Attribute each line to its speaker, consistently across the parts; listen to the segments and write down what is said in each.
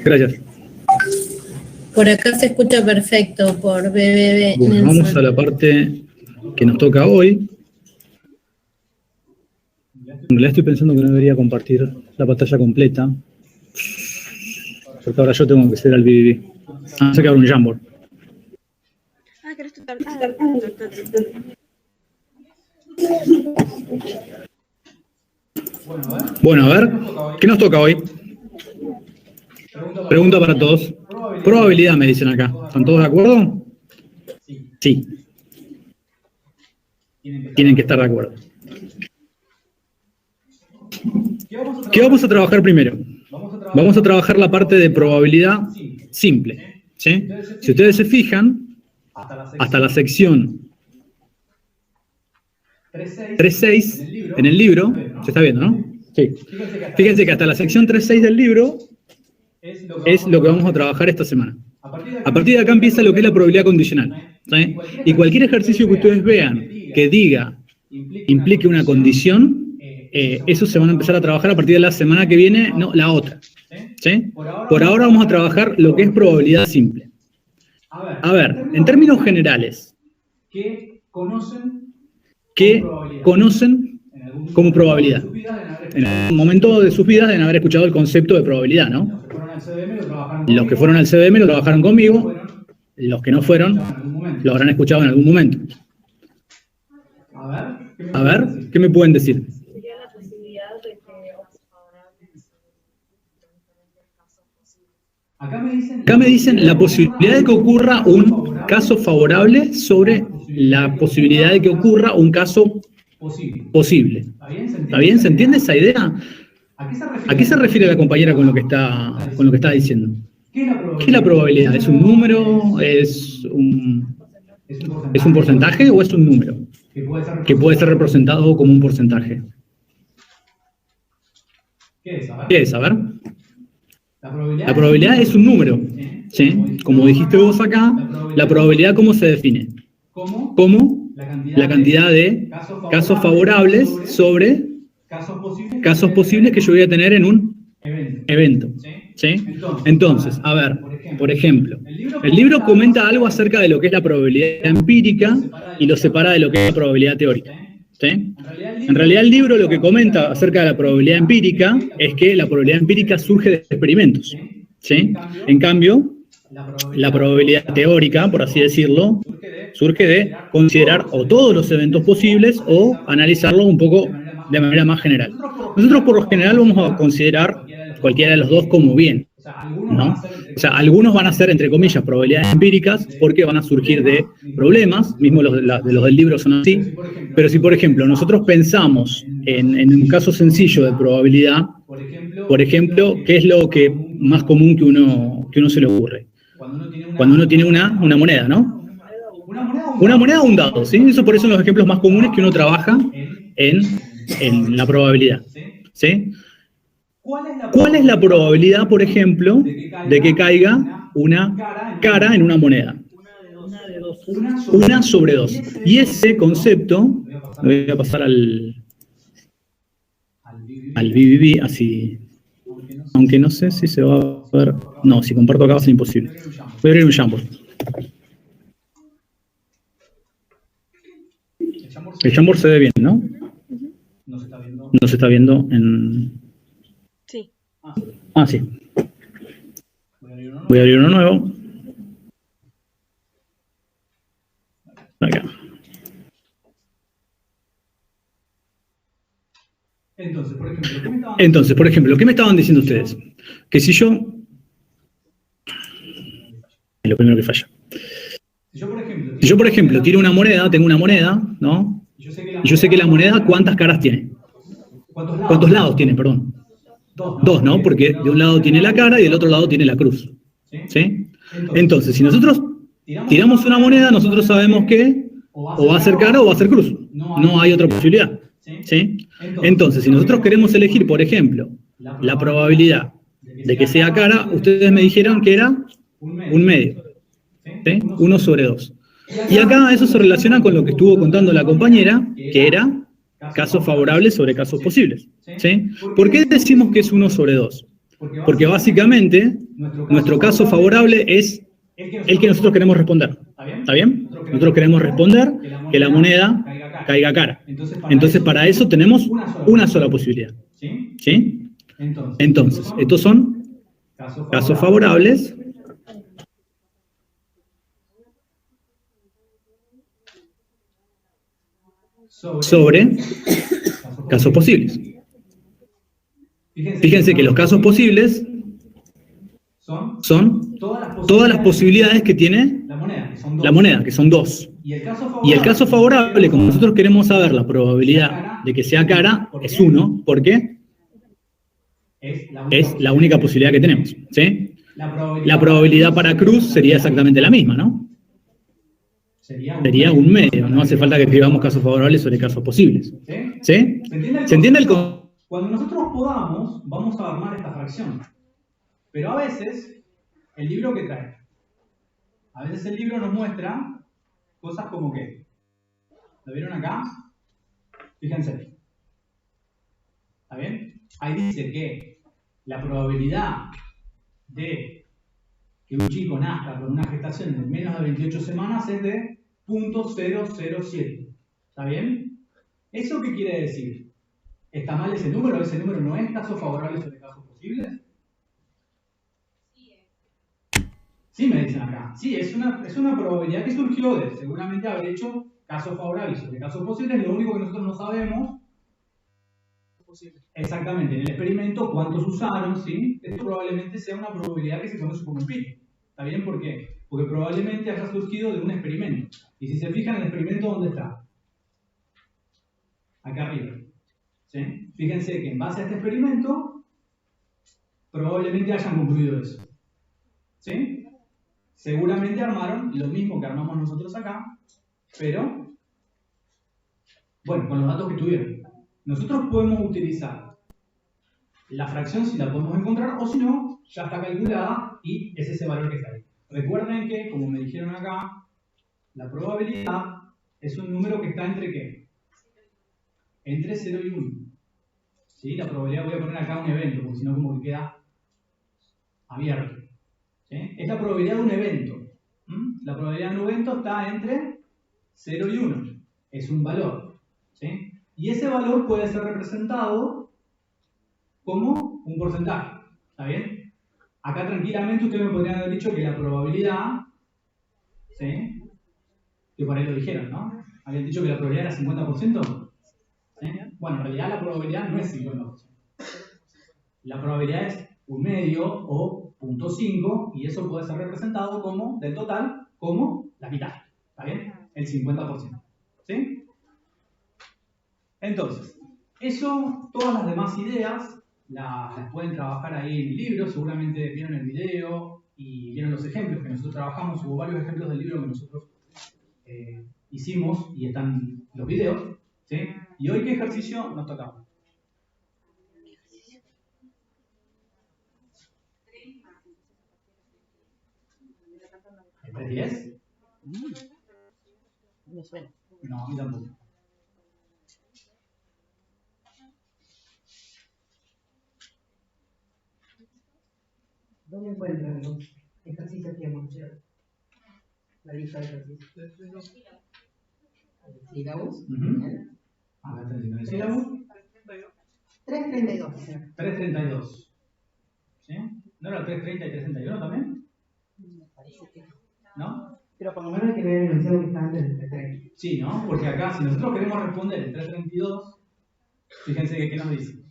Speaker 1: Gracias.
Speaker 2: Por acá se escucha perfecto por BBB.
Speaker 1: Bueno, vamos a la parte que nos toca hoy. En realidad estoy pensando que no debería compartir la pantalla completa, porque ahora yo tengo que ser al BBB. Sé que habrá un Jamboard.
Speaker 3: ¿Querés tratar?
Speaker 1: Bueno, a ver, ¿qué nos toca hoy? Pregunta para todos. Probabilidad, me dicen acá. ¿Están todos de acuerdo? Sí. Tienen que estar de acuerdo. ¿Qué vamos a trabajar primero? Vamos a trabajar la parte de probabilidad simple, ¿sí? Si ustedes se fijan, hasta la sección 3.6 en el libro, se está viendo, ¿no? Sí. Fíjense que hasta la sección 3.6 del libro es lo que vamos a trabajar esta semana. A partir de acá empieza lo que es la probabilidad condicional, ¿sí? Y cualquier ejercicio que ustedes vean que diga, implique una condición, eso se van a empezar a trabajar a partir de la semana que viene, no, la otra, ¿sí? Por ahora vamos a trabajar lo que es probabilidad simple. A ver, en términos generales, ¿qué conocen como probabilidad? En algún momento de sus vidas deben haber escuchado el concepto de probabilidad, ¿no? Los que fueron al CBM lo trabajaron conmigo, los que no fueron lo habrán escuchado en algún momento. A ver, ¿qué me pueden decir?
Speaker 4: Sería la posibilidad de que
Speaker 1: Acá me dicen la posibilidad de que ocurra un caso favorable sobre la posibilidad de que ocurra un caso posible. ¿Está bien? ¿Se entiende esa idea? ¿A qué se refiere la compañera con lo que está diciendo? ¿Qué es la probabilidad? ¿Es un número? ¿Es un porcentaje o es un número? Que puede ser representado como un porcentaje. ¿Qué es? A ver. La probabilidad es un número, ¿sí? Como dijiste vos acá, la probabilidad ¿cómo se define? Como la cantidad de casos favorables sobre casos posibles que yo voy a tener en un evento, ¿sí? Entonces, a ver, por ejemplo, el libro comenta algo acerca de lo que es la probabilidad empírica y lo separa de lo que es la probabilidad teórica, ¿sí? En realidad el libro lo que comenta acerca de la probabilidad empírica es que la probabilidad empírica surge de experimentos, ¿sí? En cambio, la probabilidad teórica, por así decirlo, surge de considerar o todos los eventos posibles o analizarlo un poco de manera más general. Nosotros por lo general vamos a considerar cualquiera de los dos como bien, ¿no? O sea, algunos van a ser, entre comillas, probabilidades empíricas porque van a surgir de problemas, mismo los del libro son así, pero si, por ejemplo, nosotros pensamos en un caso sencillo de probabilidad, por ejemplo, ¿qué es lo que más común que uno se le ocurre? Cuando uno tiene una moneda, ¿no? Una moneda o un dado, ¿sí? Eso por eso son los ejemplos más comunes que uno trabaja en la probabilidad, ¿sí? ¿Cuál es la probabilidad, por ejemplo, de que caiga una cara en una moneda? Una sobre dos. Y ese concepto, lo voy a pasar al BBB, así, aunque no sé si se va a ver. No, si comparto acá va a ser imposible. Voy a abrir un Jamboard. El Jamboard se ve bien, ¿no? No se está viendo en...
Speaker 3: Sí.
Speaker 1: Ah, sí. Voy a abrir uno nuevo. Acá. Entonces, por ejemplo, ¿qué me estaban diciendo ustedes? Que si yo... Es lo primero que falla. Si yo, por ejemplo, tiro una moneda, tengo una moneda, ¿no? Y yo sé que la moneda, ¿cuántas caras tiene? ¿Cuántos lados tiene, perdón? Dos, ¿no? Porque de un lado tiene la cara y del otro lado tiene la cruz, ¿sí? Entonces, si nosotros tiramos una moneda, nosotros sabemos que o va a ser cara o va a ser cruz. No hay otra posibilidad, ¿sí? Entonces, si nosotros queremos elegir, por ejemplo, la probabilidad de que sea cara, ustedes me dijeron que era un medio, ¿sí? 1 sobre 2. Y acá eso se relaciona con lo que estuvo contando la compañera, que era casos favorables sobre casos posibles, ¿sí? ¿Por qué decimos que es 1 sobre 2? Porque básicamente nuestro caso favorable es el que nosotros queremos responder. ¿Está bien? Nosotros queremos responder que la moneda caiga cara. Entonces, para eso tenemos una sola posibilidad. ¿Sí? Entonces, estos son casos favorables sobre casos posibles. Fíjense que los casos posibles son todas las posibilidades que tiene la moneda, que son dos. Y el caso favorable, como nosotros queremos saber la probabilidad de que sea cara, es 1, porque es la única posibilidad que tenemos. ¿Sí? La probabilidad para cruz sería exactamente la misma, ¿no? Sería un medio, no hace falta que escribamos casos favorables sobre casos posibles. ¿Sí? ¿Se entiende el concepto?
Speaker 5: Cuando nosotros podamos, vamos a armar esta fracción. Pero a veces, el libro que trae. A veces el libro nos muestra cosas como que. ¿Lo vieron acá? Fíjense. ¿Está bien? Ahí dice que la probabilidad de que un chico nazca con una gestación de menos de 28 semanas es de 0.007. ¿Está bien? ¿Eso qué quiere decir? ¿Está mal ese número? ¿Ese número no es caso favorable sobre casos posibles? Sí, me dicen acá. Sí, es una probabilidad que surgió de seguramente haber hecho casos favorables sobre casos posibles. Lo único que nosotros no sabemos exactamente en el experimento cuántos usaron, ¿sí? Esto probablemente sea una probabilidad que se conoce como empírica. ¿Está bien? ¿Por qué? Porque probablemente haya surgido de un experimento. Y si se fijan, el experimento, ¿dónde está? Acá arriba. ¿Sí? Fíjense que en base a este experimento, probablemente hayan concluido eso. ¿Sí? Seguramente armaron lo mismo que armamos nosotros acá, pero, bueno, con los datos que tuvieron. Nosotros podemos utilizar la fracción si la podemos encontrar, o si no, ya está calculada y es ese valor que está ahí. Recuerden que, como me dijeron acá, la probabilidad es un número que está entre ¿qué? Entre 0 y 1. ¿Sí? La probabilidad, voy a poner acá un evento, porque si no como que queda abierto. ¿Sí? Es la probabilidad de un evento. La probabilidad de un evento está entre 0 y 1. Es un valor. ¿Sí? Y ese valor puede ser representado como un porcentaje. ¿Está bien? Acá tranquilamente ustedes me podrían haber dicho que la probabilidad, ¿sí? Que por ahí lo dijeron, ¿no? Habían dicho que la probabilidad era 50%. ¿Sí? Bueno, en realidad la probabilidad no es 50%. La probabilidad es un medio o 0.5 y eso puede ser representado como, del total, como la mitad. ¿Está bien? El 50%. ¿Sí? Entonces, eso, todas las demás ideas las pueden trabajar ahí en el libro. Seguramente vieron el video y vieron los ejemplos que nosotros trabajamos. Hubo varios ejemplos del libro que nosotros hicimos y están los videos. ¿Sí? ¿Y hoy qué ejercicio nos tocaba? ¿El 310?
Speaker 6: Me suena.
Speaker 5: No, a mí tampoco.
Speaker 6: ¿Dónde encuentran los ejercicios que hemos hecho? La lista de ejercicios. ¿Sílabus?
Speaker 5: A ver, 39 sílabos.
Speaker 6: 332.
Speaker 5: 332. ¿Sí? ¿No era 330 y 331 también?
Speaker 6: Me parece que
Speaker 5: ¿No?
Speaker 6: pero por lo menos hay que ver el enunciado que está antes del 330.
Speaker 5: Sí, ¿no? Porque acá, si nosotros queremos responder el 332, fíjense que ¿qué nos dice?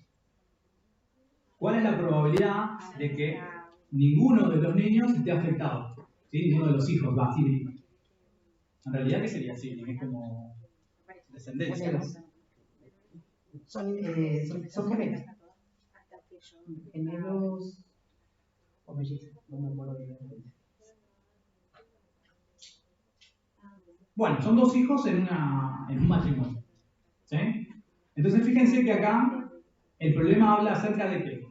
Speaker 5: ¿Cuál es la probabilidad de que ninguno de los niños esté afectado? ¿Sí? Ninguno de los hijos va así. En realidad, ¿qué sería así? Es como descendencia, ¿no?
Speaker 6: Son gemelos. Gemelos o mellizos, no me acuerdo bien.
Speaker 5: Bueno, son dos hijos en un matrimonio. ¿Sí? Entonces, fíjense que acá el problema habla acerca de qué?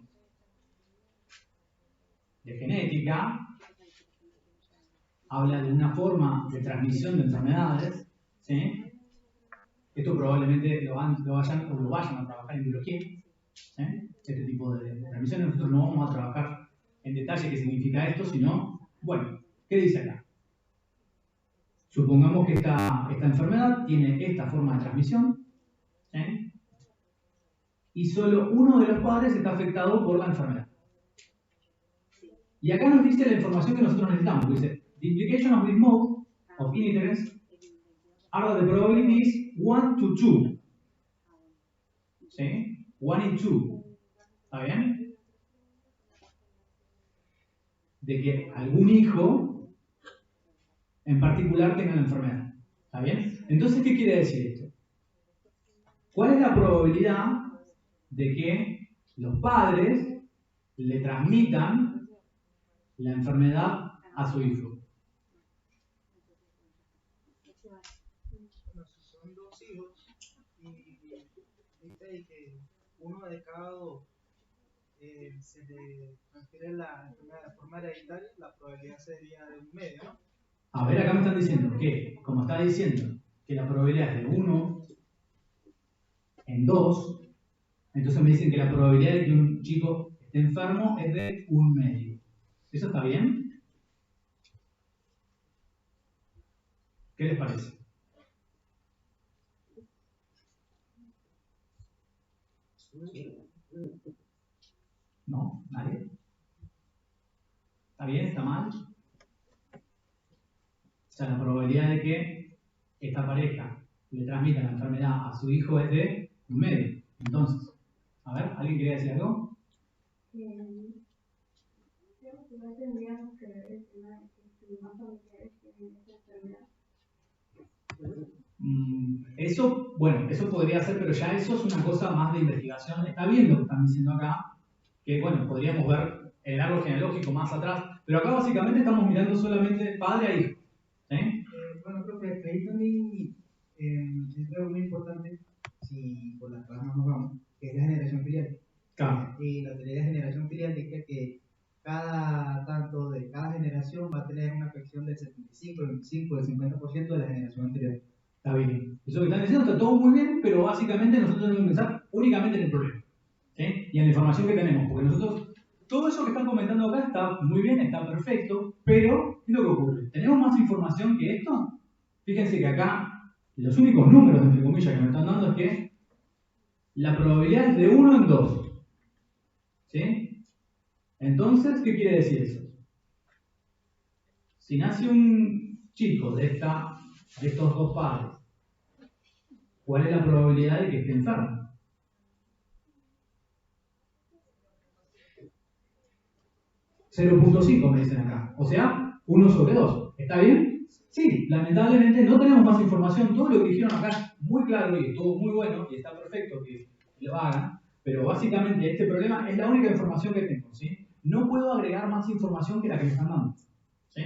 Speaker 5: De genética, habla de una forma de transmisión de enfermedades, ¿sí? Esto probablemente lo vayan a trabajar en biología, ¿sí? este tipo de transmisiones. Nosotros no vamos a trabajar en detalle qué significa esto, sino, bueno, ¿qué dice acá? Supongamos que esta enfermedad tiene esta forma de transmisión, ¿sí? Y solo uno de los padres está afectado por la enfermedad. Y acá nos dice la información que nosotros necesitamos. Dice, the implication of this mode of inheritance are that the probability is 1 to 2. ¿Sí? 1 in 2. ¿Está bien? De que algún hijo en particular tenga la enfermedad. ¿Está bien? Entonces, ¿qué quiere decir esto? ¿Cuál es la probabilidad de que los padres le transmitan la enfermedad a su hijo?
Speaker 7: Bueno, si son dos hijos y dice que uno de cada dos se le transfiere la enfermedad de forma hereditaria, la probabilidad sería de 1/2, ¿no?
Speaker 5: A ver, acá me están diciendo que, como está diciendo, que la probabilidad es de 1 en 2, entonces me dicen que la probabilidad de que un chico esté enfermo es de 1/2. ¿Eso está bien? ¿Qué les parece? ¿No? ¿Nadie? ¿Está bien? ¿Está mal? O sea, la probabilidad de que esta pareja le transmita la enfermedad a su hijo es de 1/2. Entonces, a ver, ¿alguien quería decir algo?
Speaker 4: Creo que no tendríamos que ver el tema de que si más familiares tienen esta enfermedad.
Speaker 5: Eso, bueno, eso podría ser, pero ya eso es una cosa más de investigación. Está bien lo que están diciendo acá, que bueno, podríamos ver el árbol genealógico más atrás, pero acá básicamente estamos mirando solamente padre a hijo. ¿Sí?
Speaker 6: Bueno, profe, ahí también es algo muy importante, si por las ramas nos vamos, que es la generación filial.
Speaker 5: Claro.
Speaker 6: Y la teoría de generación filial dice que cada tanto de cada generación va a tener una afección del 75, del 25, del 50% de la generación anterior.
Speaker 5: Está bien. Eso que están diciendo está todo muy bien, pero básicamente nosotros debemos pensar únicamente en el problema. ¿Sí? Y en la información que tenemos, porque nosotros, todo eso que están comentando acá está muy bien, está perfecto, pero ¿qué es lo que ocurre? ¿Tenemos más información que esto? Fíjense que acá los únicos números, entre comillas, que nos están dando es que la probabilidad es de 1 en 2. ¿Sí? Entonces, ¿qué quiere decir eso? Si nace un chico de estos dos padres, ¿cuál es la probabilidad de que esté enfermo? .5 me dicen acá. O sea, 1 sobre 2. ¿Está bien? Sí, lamentablemente no tenemos más información. Todo lo que dijeron acá es muy claro y estuvo muy bueno y está perfecto que lo hagan. Pero básicamente este problema es la única información que tengo. ¿Sí? No puedo agregar más información que la que me están dando. ¿Sí?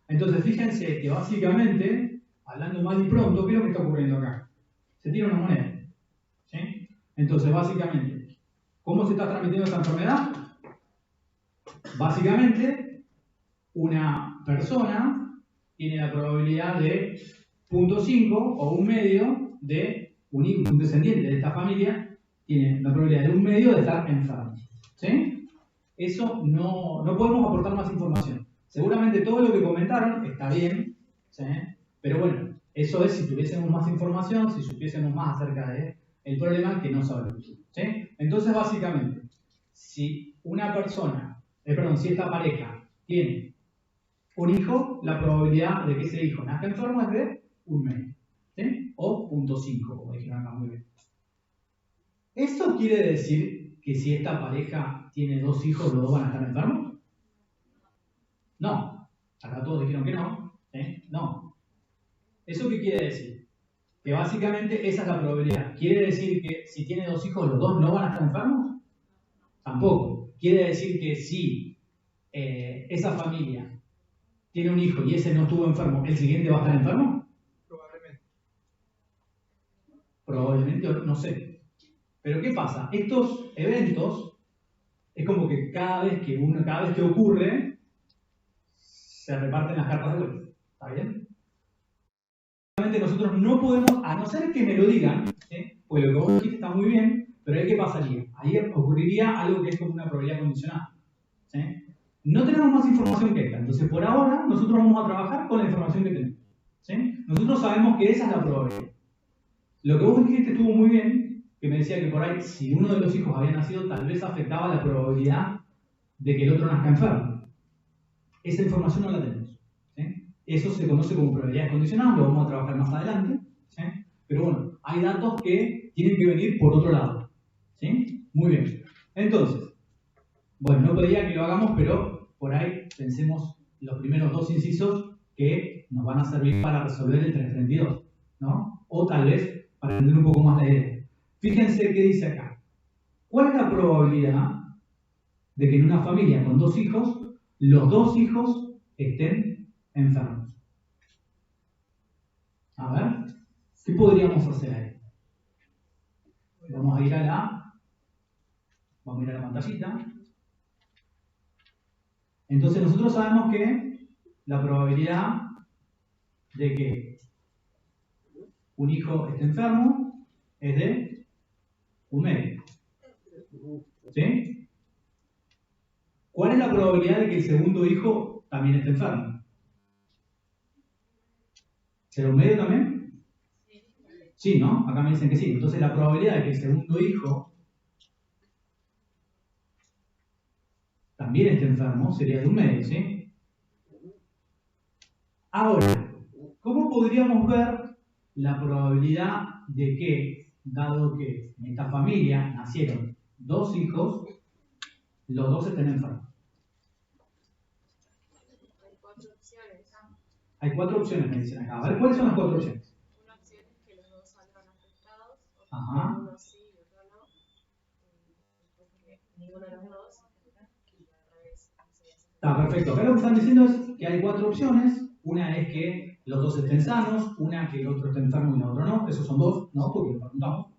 Speaker 5: Entonces, fíjense que básicamente, hablando mal y pronto, ¿qué es lo que está ocurriendo acá? Se tira una moneda. ¿Sí? Entonces, básicamente, ¿cómo se está transmitiendo esta enfermedad? Básicamente, una persona tiene la probabilidad de 0.5 o 1/2 de un descendiente de esta familia, tiene la probabilidad de 1/2 de estar enfermo. ¿Sí? Eso no podemos aportar más información. Seguramente todo lo que comentaron está bien, ¿sí? Pero bueno, eso es si tuviésemos más información, si supiésemos más acerca del problema que no sabemos. ¿Sí? Entonces, básicamente, si una persona, si esta pareja tiene un hijo, la probabilidad de que ese hijo nazca enfermo es de 1/2. ¿Sí? O 0.5, como dijeron acá muy bien. ¿Eso quiere decir que si esta pareja tiene dos hijos, los dos van a estar enfermos? No. Acá todos dijeron que no. No. ¿Eso qué quiere decir? Que básicamente esa es la probabilidad. ¿Quiere decir que si tiene dos hijos, los dos no van a estar enfermos? Tampoco. ¿Quiere decir que si esa familia tiene un hijo y ese no estuvo enfermo, ¿el siguiente va a estar enfermo?
Speaker 7: Probablemente.
Speaker 5: Probablemente, no sé. Pero ¿qué pasa? Estos eventos es como que cada vez que ocurre, se reparten las cartas de vuelta. ¿Está bien? Nosotros no podemos, a no ser que me lo digan, ¿sí? Pues lo que vos dijiste está muy bien, Pero ahí, ¿qué pasaría? Ahí ocurriría algo que es como una probabilidad condicional. ¿Sí? No tenemos más información que esta, entonces por ahora nosotros vamos a trabajar con la información que tenemos. ¿Sí? Nosotros sabemos que esa es la probabilidad. Lo que vos dijiste estuvo muy bien, que me decía que por ahí, si uno de los hijos había nacido, tal vez afectaba la probabilidad de que el otro nazca enfermo. Esa información no la tenemos. ¿Sí? Eso se conoce como probabilidades condicionadas, lo vamos a trabajar más adelante. ¿Sí? Pero bueno, hay datos que tienen que venir por otro lado. ¿Sí? Muy bien. Entonces, bueno, no pedía que lo hagamos, pero por ahí pensemos los primeros dos incisos que nos van a servir para resolver el 332, ¿no? O tal vez para entender un poco más la idea. Fíjense qué dice acá. ¿Cuál es la probabilidad de que en una familia con dos hijos, los dos hijos estén enfermos? A ver, ¿qué podríamos hacer ahí? Vamos a ir a la pantallita. Entonces nosotros sabemos que la probabilidad de que un hijo esté enfermo es de 1/2. ¿Sí? ¿Cuál es la probabilidad de que el segundo hijo también esté enfermo? ¿Será 1/2 también? Sí, ¿no? Acá me dicen que sí. Entonces la probabilidad de que el segundo hijo también esté enfermo sería de 1/2, ¿sí? Ahora, ¿cómo podríamos ver la probabilidad de que, dado que en esta familia nacieron dos hijos, los dos estén enfermos? Hay cuatro opciones, me dicen acá. A ver, ¿cuáles son las cuatro opciones?
Speaker 8: Una opción es que los dos salgan afectados,
Speaker 5: Ajá.
Speaker 8: uno sí y otro no, porque ninguno de los dos, y al revés.
Speaker 5: Está perfecto. Acá lo que están diciendo es que hay cuatro opciones. Una es que los dos estén sanos, una que el otro esté enfermo y el otro no. Esos son dos, ¿no? Porque lo preguntamos.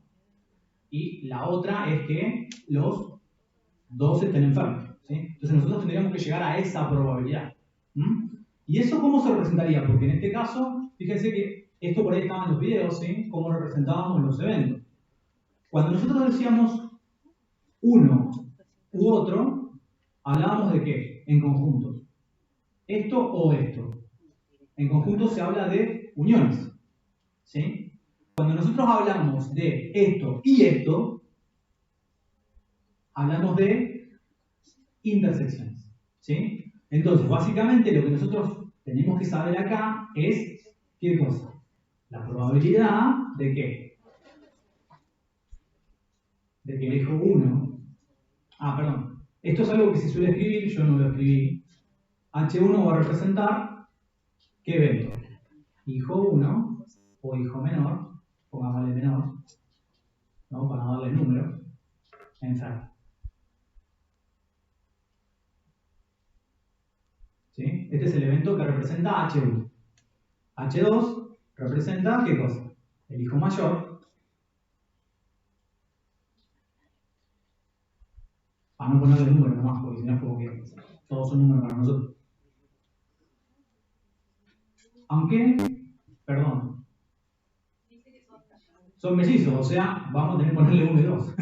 Speaker 5: Y la otra es que los dos estén enfermos, ¿sí? Entonces nosotros tendríamos que llegar a esa probabilidad. ¿Y eso cómo se representaría? Porque en este caso, fíjense que esto por ahí estaba en los videos, ¿sí? Cómo representábamos los eventos. Cuando nosotros decíamos uno u otro, hablábamos de qué? En conjuntos. Esto o esto. En conjunto se habla de uniones, ¿sí? Cuando nosotros hablamos de esto y esto, hablamos de intersecciones, ¿sí? Entonces, básicamente lo que nosotros tenemos que saber acá es, ¿qué cosa? La probabilidad de que el hijo 1, perdón, esto es algo que se suele escribir, yo no lo escribí. H1 va a representar, ¿qué evento? Hijo 1 o hijo menor, pongámosle menor, ¿no? Para no darle número, enfermo. ¿Sí? Este es el evento que representa H1. H2 representa, ¿qué cosa? El hijo mayor. Para no ponerle número nomás, porque si no es como que todos son números para nosotros. Aunque, perdón, son mellizos, o sea, vamos a tener que ponerle 1 y 2.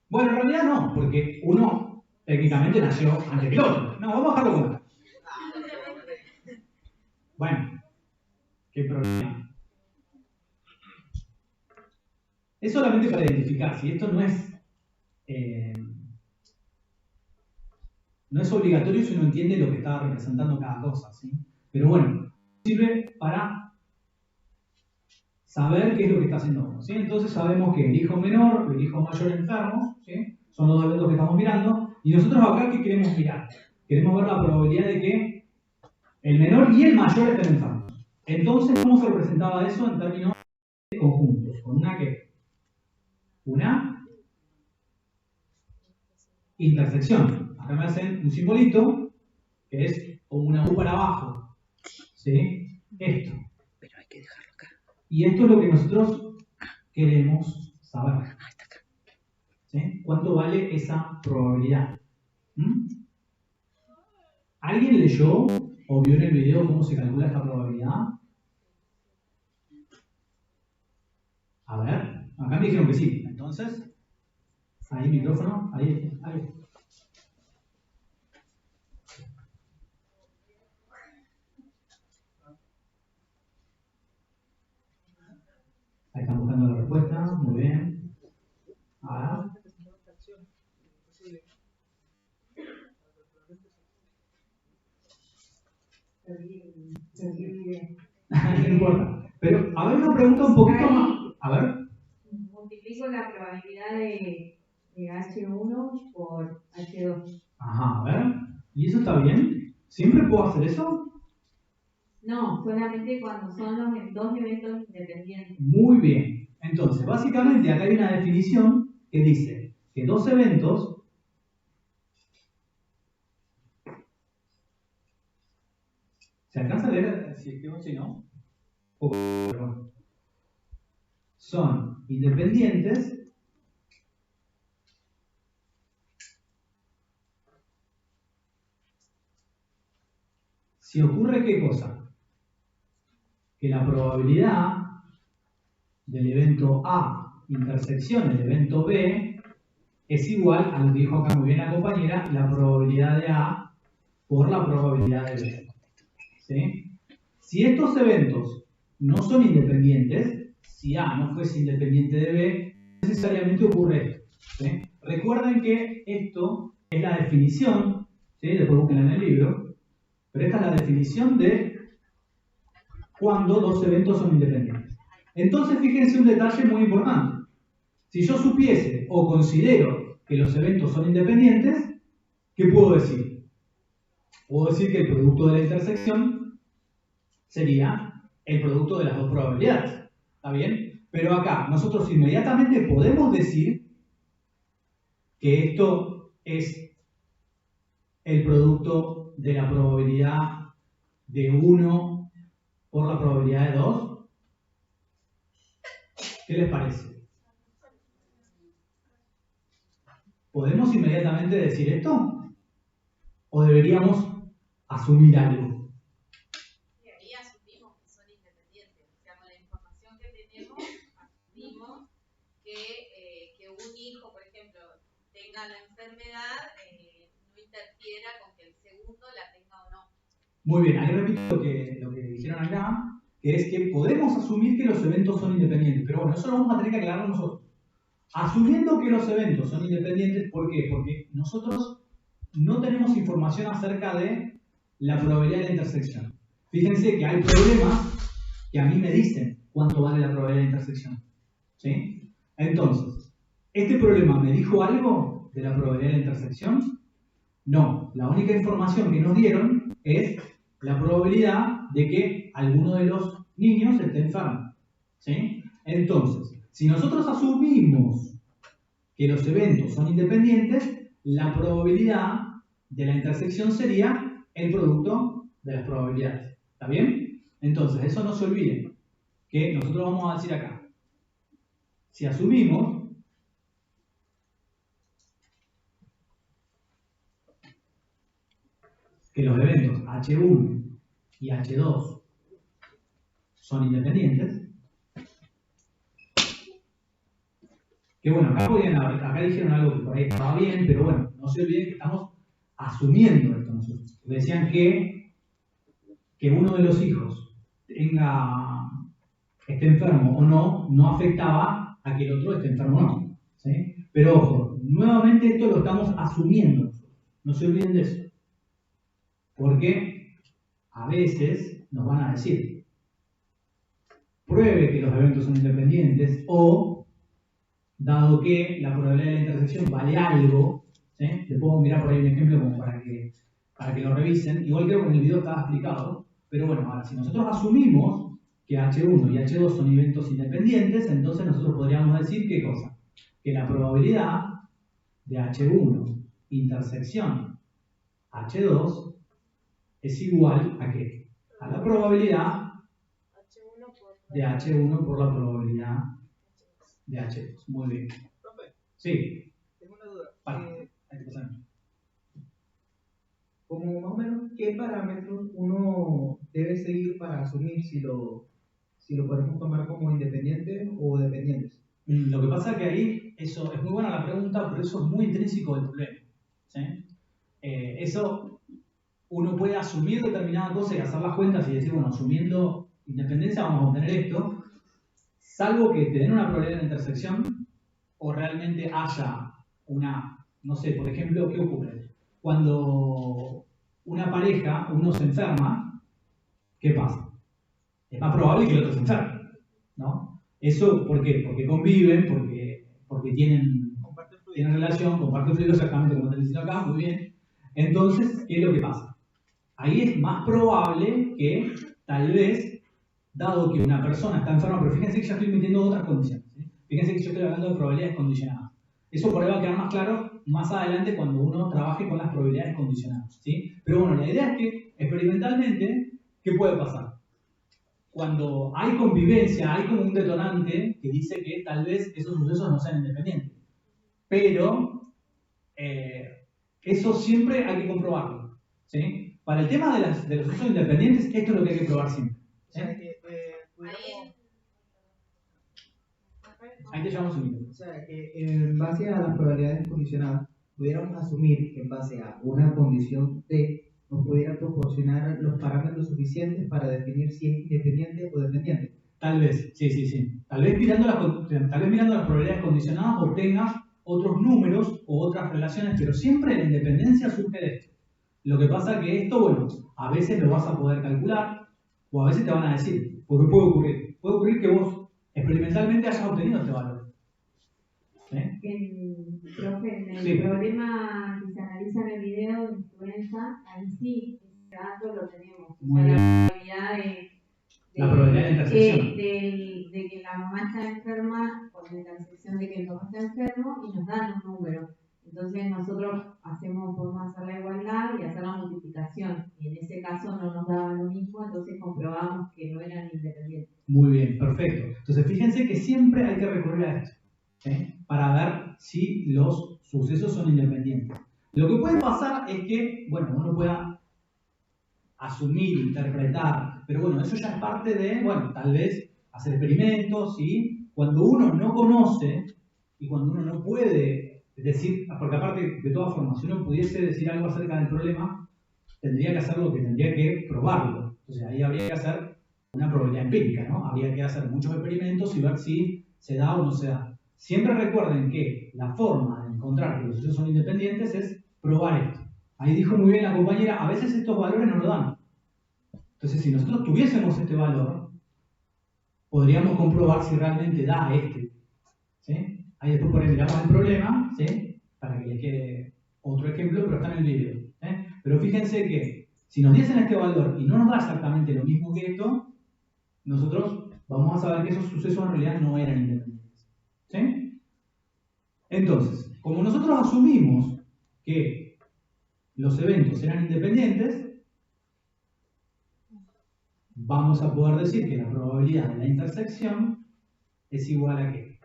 Speaker 5: Bueno, en realidad no, porque uno técnicamente nació antes que el otro. No, vamos a dejarlo con 1. Bueno, qué problema. Es solamente para identificar, si esto no es obligatorio si uno entiende lo que está representando cada cosa, ¿sí? Pero bueno, sirve para saber qué es lo que está haciendo uno, ¿sí? Entonces sabemos que el hijo menor y el hijo mayor enfermos, ¿sí? Son los dos eventos que estamos mirando, y nosotros acá, ¿qué queremos mirar? Queremos ver la probabilidad de que el menor y el mayor estén enfermos. Entonces, ¿cómo se representaba eso en términos de conjuntos? ¿Con una qué? Una intersección. Acá me hacen un simbolito que es como una U para abajo. ¿Sí? Esto.
Speaker 1: Pero hay que dejarlo acá.
Speaker 5: Y esto es lo que nosotros queremos saber. ¿Sí? ¿Cuánto vale esa probabilidad? ¿Alguien leyó o vio en el video cómo se calcula esta probabilidad? A ver, acá me dijeron que sí. Entonces, ahí micrófono, ahí. Ahí están buscando la respuesta, muy bien. A ver. No importa. Pero, a ver, una pregunta un poquito más. A ver.
Speaker 4: Multiplico la probabilidad de H1 por H2.
Speaker 5: Ajá, a ver. ¿Y eso está bien? ¿Siempre puedo hacer eso?
Speaker 4: No, solamente cuando son los dos eventos independientes.
Speaker 5: Muy bien. Entonces, básicamente acá hay una definición que dice que dos eventos ¿se alcanza a leer si escribo si no? Perdón. Son independientes si ocurre ¿qué cosa? Que la probabilidad del evento A intersección el evento B es igual a lo que dijo acá muy bien la compañera, la probabilidad de A por la probabilidad de B. ¿Sí? Si estos eventos no son independientes, si A no fuese independiente de B, necesariamente ocurre esto. ¿Sí? Recuerden que esto es la definición, ¿sí? Después busquen en el libro, pero esta es la definición de cuando dos eventos son independientes. Entonces, fíjense un detalle muy importante. Si yo supiese o considero que los eventos son independientes, ¿qué puedo decir? Puedo decir que el producto de la intersección sería el producto de las dos probabilidades. ¿Está bien? Pero acá nosotros inmediatamente podemos decir que esto es el producto de la probabilidad de 1 por la probabilidad de 2. ¿Qué les parece? ¿Podemos inmediatamente decir esto? ¿O deberíamos asumir algo?
Speaker 8: Y ahí asumimos que son independientes. O sea, con la información que tenemos, asumimos que un hijo, por ejemplo, tenga la enfermedad, no interfiera con que el segundo la tenga o no.
Speaker 5: Muy bien, ahí repito lo que dijeron acá, que es que podemos asumir que los eventos son independientes. Pero bueno, eso lo vamos a tener que aclarar nosotros. Asumiendo que los eventos son independientes, ¿por qué? Porque nosotros no tenemos información acerca de la probabilidad de la intersección. Fíjense que hay problemas que a mí me dicen cuánto vale la probabilidad de intersección. ¿Sí? Entonces, ¿este problema me dijo algo de la probabilidad de la intersección? No. La única información que nos dieron es la probabilidad de que alguno de los niños esté enfermo. ¿Sí? Entonces, si nosotros asumimos que los eventos son independientes, la probabilidad de la intersección sería el producto de las probabilidades. ¿Está bien? Entonces, eso no se olviden, que nosotros vamos a decir acá. Si asumimos que los eventos H1 y H2 son independientes, que bueno, acá dijeron algo que por ahí estaba bien, pero bueno, no se olviden que estamos asumiendo esto nosotros. Decían que uno de los hijos esté enfermo o no, no afectaba a que el otro esté enfermo o no. ¿Sí? Pero ojo, nuevamente esto lo estamos asumiendo nosotros. No se olviden de eso. Porque a veces nos van a decir, pruebe que los eventos son independientes o, dado que la probabilidad de la intersección vale algo, ¿sí? Les puedo mirar por ahí un ejemplo como para que lo revisen. Igual creo que en el video estaba explicado. Pero bueno, ahora, si nosotros asumimos que H1 y H2 son eventos independientes, entonces nosotros podríamos decir ¿qué cosa? Que la probabilidad de H1 intersección H2 es igual ¿a qué? A la probabilidad de H1 por la probabilidad de H2. Muy bien.
Speaker 7: Profe,
Speaker 5: Sí.
Speaker 7: tengo una duda.
Speaker 5: Ahí te pasan.
Speaker 6: Como más o menos, ¿qué parámetros uno debe seguir para asumir si si lo podemos tomar como independientes o dependientes.
Speaker 5: Lo que pasa es que ahí, eso es muy buena la pregunta, pero eso es muy intrínseco del problema. ¿Sí? Eso, uno puede asumir determinada cosa y hacer las cuentas y decir, bueno, asumiendo independencia vamos a obtener esto, salvo que te den una probabilidad de intersección o realmente haya una, no sé, por ejemplo, ¿qué ocurre? Cuando una pareja, uno se enferma, ¿qué pasa? Es más probable que el otro se enferme, ¿no? ¿Eso por qué? Porque conviven, porque tienen relación, comparten fluido exactamente como te diciendo acá, muy bien. Entonces, ¿qué es lo que pasa? Ahí es más probable que, tal vez, dado que una persona está enferma, pero fíjense que ya estoy metiendo otras condiciones, ¿sí? Fíjense que yo estoy hablando de probabilidades condicionadas. Eso por ahí va a quedar más claro más adelante cuando uno trabaje con las probabilidades condicionadas, ¿sí? Pero bueno, la idea es que, experimentalmente, ¿qué puede pasar? Cuando hay convivencia, hay como un detonante que dice que tal vez esos sucesos no sean independientes. Pero eso siempre hay que comprobarlo, ¿sí? Para el tema de los sucesos independientes, esto es lo que hay que probar siempre.
Speaker 7: O sea, que
Speaker 5: Ahí te llevamos un minuto.
Speaker 6: O sea, que en base a las probabilidades condicionadas, pudiéramos asumir que en base a una condición T nos pudiera proporcionar los parámetros suficientes para definir si es independiente o dependiente.
Speaker 5: Tal vez, sí. Tal vez mirando las probabilidades condicionadas obtengas otros números o otras relaciones, pero siempre la independencia surge de esto. Lo que pasa es que esto, bueno, a veces lo vas a poder calcular o a veces te van a decir, porque puede ocurrir. Puede ocurrir que vos experimentalmente hayas obtenido este valor.
Speaker 4: Profe, en el
Speaker 5: Sí.
Speaker 4: problema que se analiza en el video de influenza, ahí sí, ese dato lo tenemos.
Speaker 5: Muy bien.
Speaker 4: La probabilidad
Speaker 5: de intersección.
Speaker 4: de que la mamá está enferma, por la intersección de que el papá está enfermo, y nos dan un número. Entonces nosotros podemos hacer la igualdad y hacer la multiplicación. Y en ese caso no nos daba lo mismo, entonces comprobamos que no eran independientes.
Speaker 5: Muy bien, perfecto. Entonces fíjense que siempre hay que recurrir a esto, ¿sí? Para ver si los sucesos son independientes. Lo que puede pasar es que, bueno, uno pueda asumir, interpretar, pero bueno, eso ya es parte de, bueno, tal vez hacer experimentos, ¿sí? Cuando uno no conoce y cuando uno no puede decir, porque aparte, de todas formas, si uno pudiese decir algo acerca del problema, tendría que hacer lo que tendría que probarlo. Entonces ahí habría que hacer una probabilidad empírica, ¿no? Habría que hacer muchos experimentos y ver si se da o no se da. Siempre recuerden que la forma de encontrar que los sucesos son independientes es probar esto. Ahí dijo muy bien la compañera, a veces estos valores no lo dan. Entonces, si nosotros tuviésemos este valor, podríamos comprobar si realmente da este. ¿Sí? Ahí después por ahí miramos el problema, ¿sí? Para que les quede otro ejemplo, pero está en el video. ¿Sí? Pero fíjense que si nos diesen este valor y no nos da exactamente lo mismo que esto, nosotros vamos a saber que esos sucesos en realidad no eran independientes. ¿Sí? Entonces, como nosotros asumimos que los eventos eran independientes, vamos a poder decir que la probabilidad de la intersección es igual a ¿qué?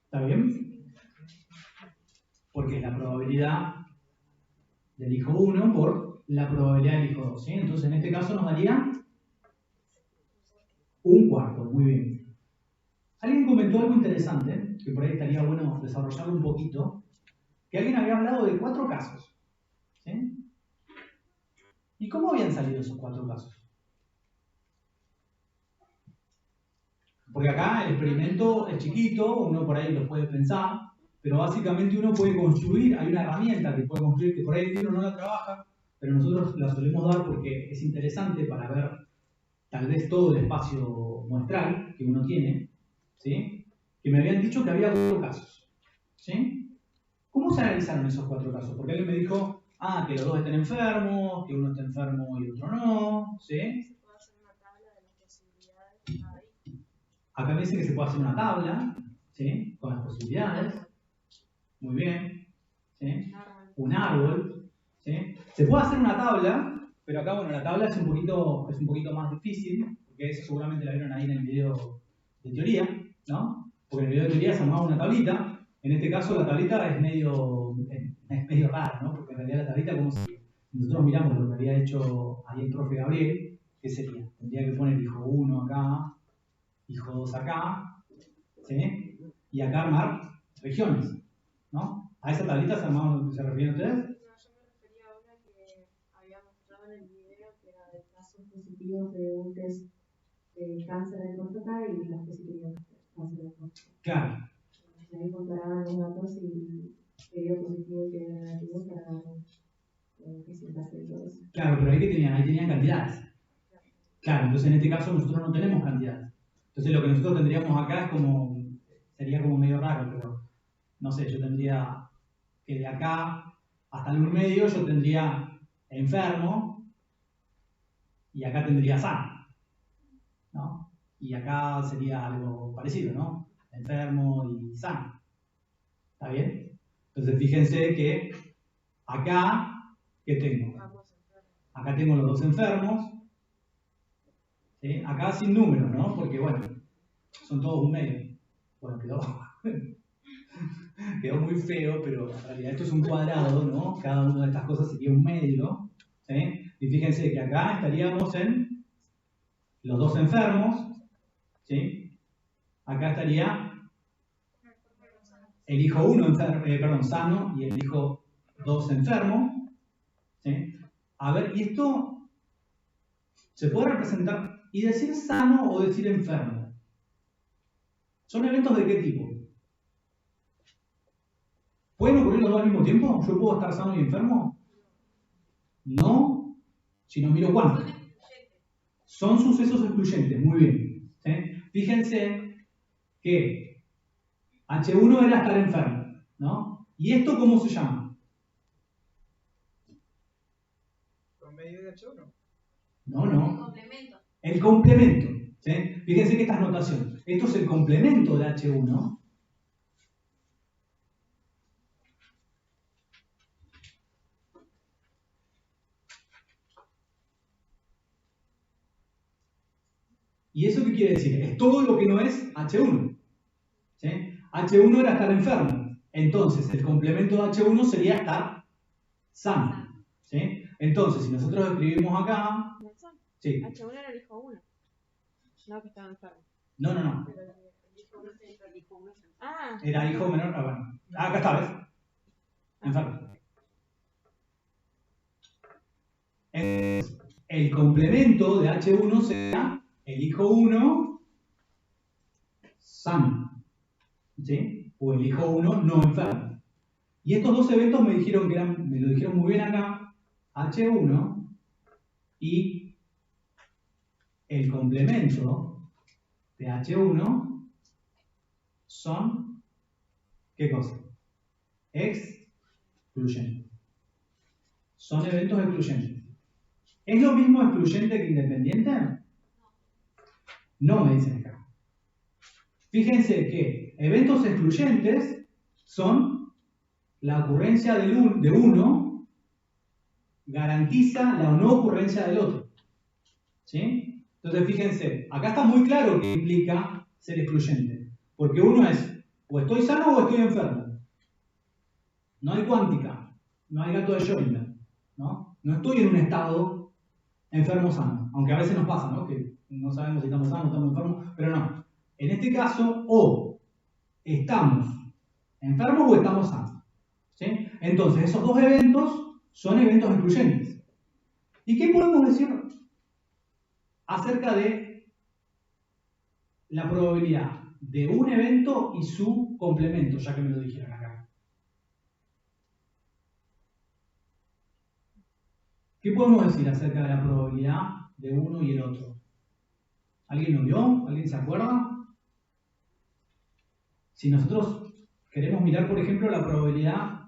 Speaker 5: ¿Está bien? Porque es la probabilidad del hijo 1 por la probabilidad del hijo 2. ¿Sí? Entonces, en este caso nos daría un cuarto. Muy bien. Alguien comentó algo interesante, que por ahí estaría bueno desarrollarlo un poquito, que alguien había hablado de 4 casos. ¿Sí? ¿Y cómo habían salido esos 4 casos? Porque acá el experimento es chiquito, uno por ahí lo puede pensar, pero básicamente uno puede construir, hay una herramienta que puede construir, que por ahí uno no la trabaja, pero nosotros la solemos dar porque es interesante para ver tal vez todo el espacio muestral que uno tiene, ¿sí? Que me habían dicho que había 4 casos. ¿Sí? ¿Cómo se analizaron esos 4 casos? Porque alguien me dijo, que los dos estén enfermos, que uno esté enfermo y otro no, ¿sí?
Speaker 3: Se puede hacer una tabla de las posibilidades de cada hijo.
Speaker 5: Acá me dice que se puede hacer una tabla, ¿sí? Con las posibilidades. Muy bien. ¿Sí? Un árbol. ¿Sí? Se puede hacer una tabla, pero acá, bueno, la tabla es un poquito más difícil, porque eso seguramente la vieron ahí en el video de teoría, ¿no? Porque en el video de teoría se armaba una tablita. En este caso la tablita es medio es medio raro, ¿no? Porque en realidad la tablita, como si nosotros miramos lo que había hecho ahí el profe Gabriel, ¿qué sería? Tendría que poner hijo 1 acá, hijo 2 acá, ¿sí? Y acá armar regiones, ¿no? ¿A esa tablita se refieren ustedes?
Speaker 3: No, yo me refería a una que había mostrado en el video, que era de casos positivos de un test de cáncer de próstata y los positivos de cáncer de próstata.
Speaker 5: Claro.
Speaker 3: Entonces ahí comparaban los datos y que dio positivo y que dio negativo para presentarse y todo eso.
Speaker 5: Claro, pero ahí tenían cantidades. Claro, entonces en este caso nosotros no tenemos cantidades. Entonces lo que nosotros tendríamos acá sería como medio raro, pero no sé, yo tendría que de acá hasta el 1,5 yo tendría enfermo y acá tendría sano, ¿no? Y acá sería algo parecido, ¿no? Enfermo y sano. ¿Está bien? Entonces fíjense que acá, ¿qué tengo? Acá tengo los 2 enfermos. ¿Sí? Acá sin números, ¿no? Porque, bueno, son todos 1,5. Bueno, quedó muy feo, pero en realidad esto es un cuadrado, ¿no? Cada una de estas cosas sería 1,5. ¿Sí? Y fíjense que acá estaríamos en los 2 enfermos. ¿Sí? Acá estaría el hijo 1 sano y el hijo 2 enfermo. ¿Sí? A ver, y esto se puede representar y decir sano o decir enfermo. ¿Son eventos de qué tipo? ¿Pueden ocurrir los dos al mismo tiempo? ¿Yo puedo estar sano y enfermo? No, si no miro cuánto. Son sucesos excluyentes, muy bien. ¿Sí? Fíjense que H1 era estar enfermo, ¿no? ¿Y esto cómo se llama?
Speaker 7: ¿Promedio de H1?
Speaker 5: No, no.
Speaker 8: El complemento.
Speaker 5: El complemento. ¿Sí? Fíjense que esta es notación. Esto es el complemento de H1. ¿Y eso qué quiere decir? Es todo lo que no es H1. ¿Sí? H1 era estar enfermo. Entonces, el complemento de H1 sería estar sano. ¿Sí? Entonces, si nosotros escribimos acá... Sí.
Speaker 3: H1 era el hijo 1. No, que estaba enfermo.
Speaker 5: No, no, no.
Speaker 3: Pero el hijo 1 es el hijo 1. Ah.
Speaker 5: Era hijo menor... Ah, bueno. Acá está, ¿ves? Enfermo. Entonces, el complemento de H1 sería el hijo 1 sano. ¿Sí? O el hijo 1 no enfermo. Y estos dos eventos me lo dijeron muy bien acá, H1 y el complemento de H1 son, ¿qué cosa? Excluyentes. Son eventos excluyentes. ¿Es lo mismo excluyente que independiente? No, me dicen acá. Fíjense que eventos excluyentes son la ocurrencia de uno garantiza la no ocurrencia del otro. ¿Sí? Entonces fíjense, acá está muy claro que implica ser excluyente. Porque uno es, o estoy sano o estoy enfermo. No hay cuántica, no hay gato de Schrödinger, ¿no? No estoy en un estado enfermo-sano, aunque a veces nos pasa, ¿no? Que no sabemos si estamos sanos o estamos enfermos, pero no. En este caso, o estamos enfermos o estamos sanos. ¿Sí? Entonces, esos dos eventos son eventos excluyentes. ¿Y qué podemos decir acerca de la probabilidad de un evento y su complemento, ya que me lo dijeron acá? ¿Qué podemos decir acerca de la probabilidad de uno y el otro? ¿Alguien lo vio? ¿Alguien se acuerda? Si nosotros queremos mirar, por ejemplo, la probabilidad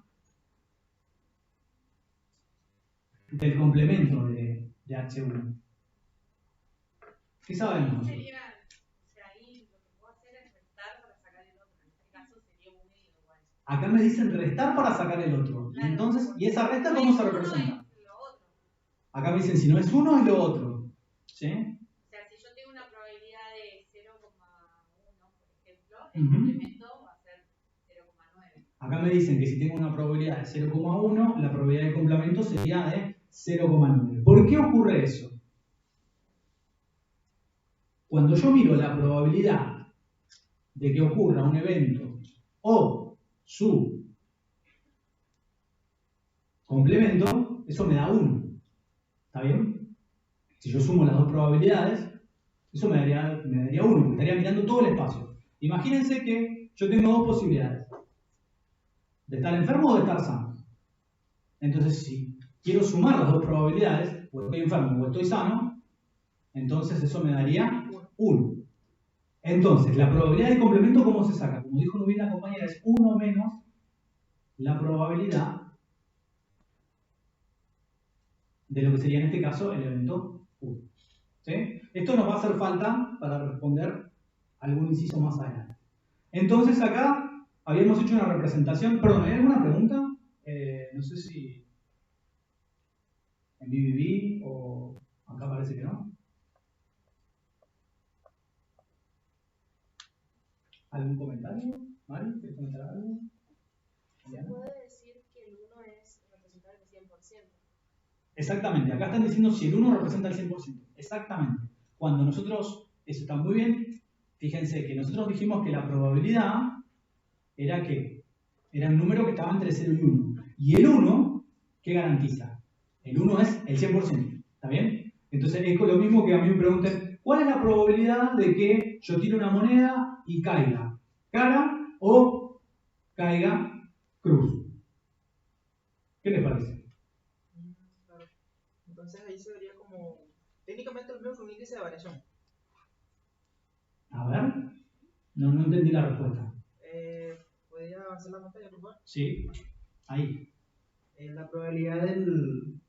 Speaker 5: del complemento de H1. ¿Qué sabemos?
Speaker 8: Sería, o sea, ahí lo que puedo hacer es restar para sacar el otro. En este caso sería 1 igual.
Speaker 5: Acá me dicen restar para sacar el otro.
Speaker 8: Claro.
Speaker 5: Entonces, ¿y esa resta cómo se representa?
Speaker 8: Lo otro.
Speaker 5: Acá me dicen si no es uno es lo otro. ¿Sí?
Speaker 8: O sea, si yo tengo una probabilidad de 0,1, por ejemplo, el
Speaker 5: Ujú.
Speaker 8: complemento va a ser 0,9.
Speaker 5: Acá me dicen que si tengo una probabilidad de 0,1, la probabilidad de complemento sería de 0,9. ¿Por qué ocurre eso? Cuando yo miro la probabilidad de que ocurra un evento o su complemento, eso me da 1. ¿Está bien? Si yo sumo las dos probabilidades, eso me daría 1, estaría mirando todo el espacio. Imagínense que yo tengo dos posibilidades, de estar enfermo o de estar sano. Entonces, si quiero sumar las dos probabilidades, o estoy enfermo o estoy sano, entonces eso me daría 1. Entonces, la probabilidad de complemento, ¿cómo se saca? Como dijo muy bien la compañera, es 1 menos la probabilidad de lo que sería en este caso el evento 1. ¿Sí? Esto nos va a hacer falta para responder algún inciso más adelante. Entonces acá habíamos hecho una representación. Perdón, ¿hay alguna pregunta? No sé si en BBB o acá parece que no. ¿Algún comentario? ¿Mari? ¿Quieres comentar algo?
Speaker 3: ¿Se puede decir que el 1 es representar el 100%?
Speaker 5: Exactamente, acá están diciendo si el 1 representa el 100%. Exactamente. Cuando nosotros, eso está muy bien, fíjense que nosotros dijimos que la probabilidad era ¿qué? Era un número que estaba entre 0 y 1. Y el 1, ¿qué garantiza? El 1 es el 100%. ¿Está bien? Entonces es lo mismo que a mí me pregunten, ¿cuál es la probabilidad de que yo tire una moneda y caiga cara o caiga cruz? ¿Qué les parece?
Speaker 7: Claro. Entonces ahí se vería como, técnicamente el mío fue un índice de variación.
Speaker 5: A ver, no entendí la respuesta.
Speaker 7: ¿Podría avanzar la pantalla, por favor?
Speaker 5: Sí, ahí.
Speaker 6: La probabilidad del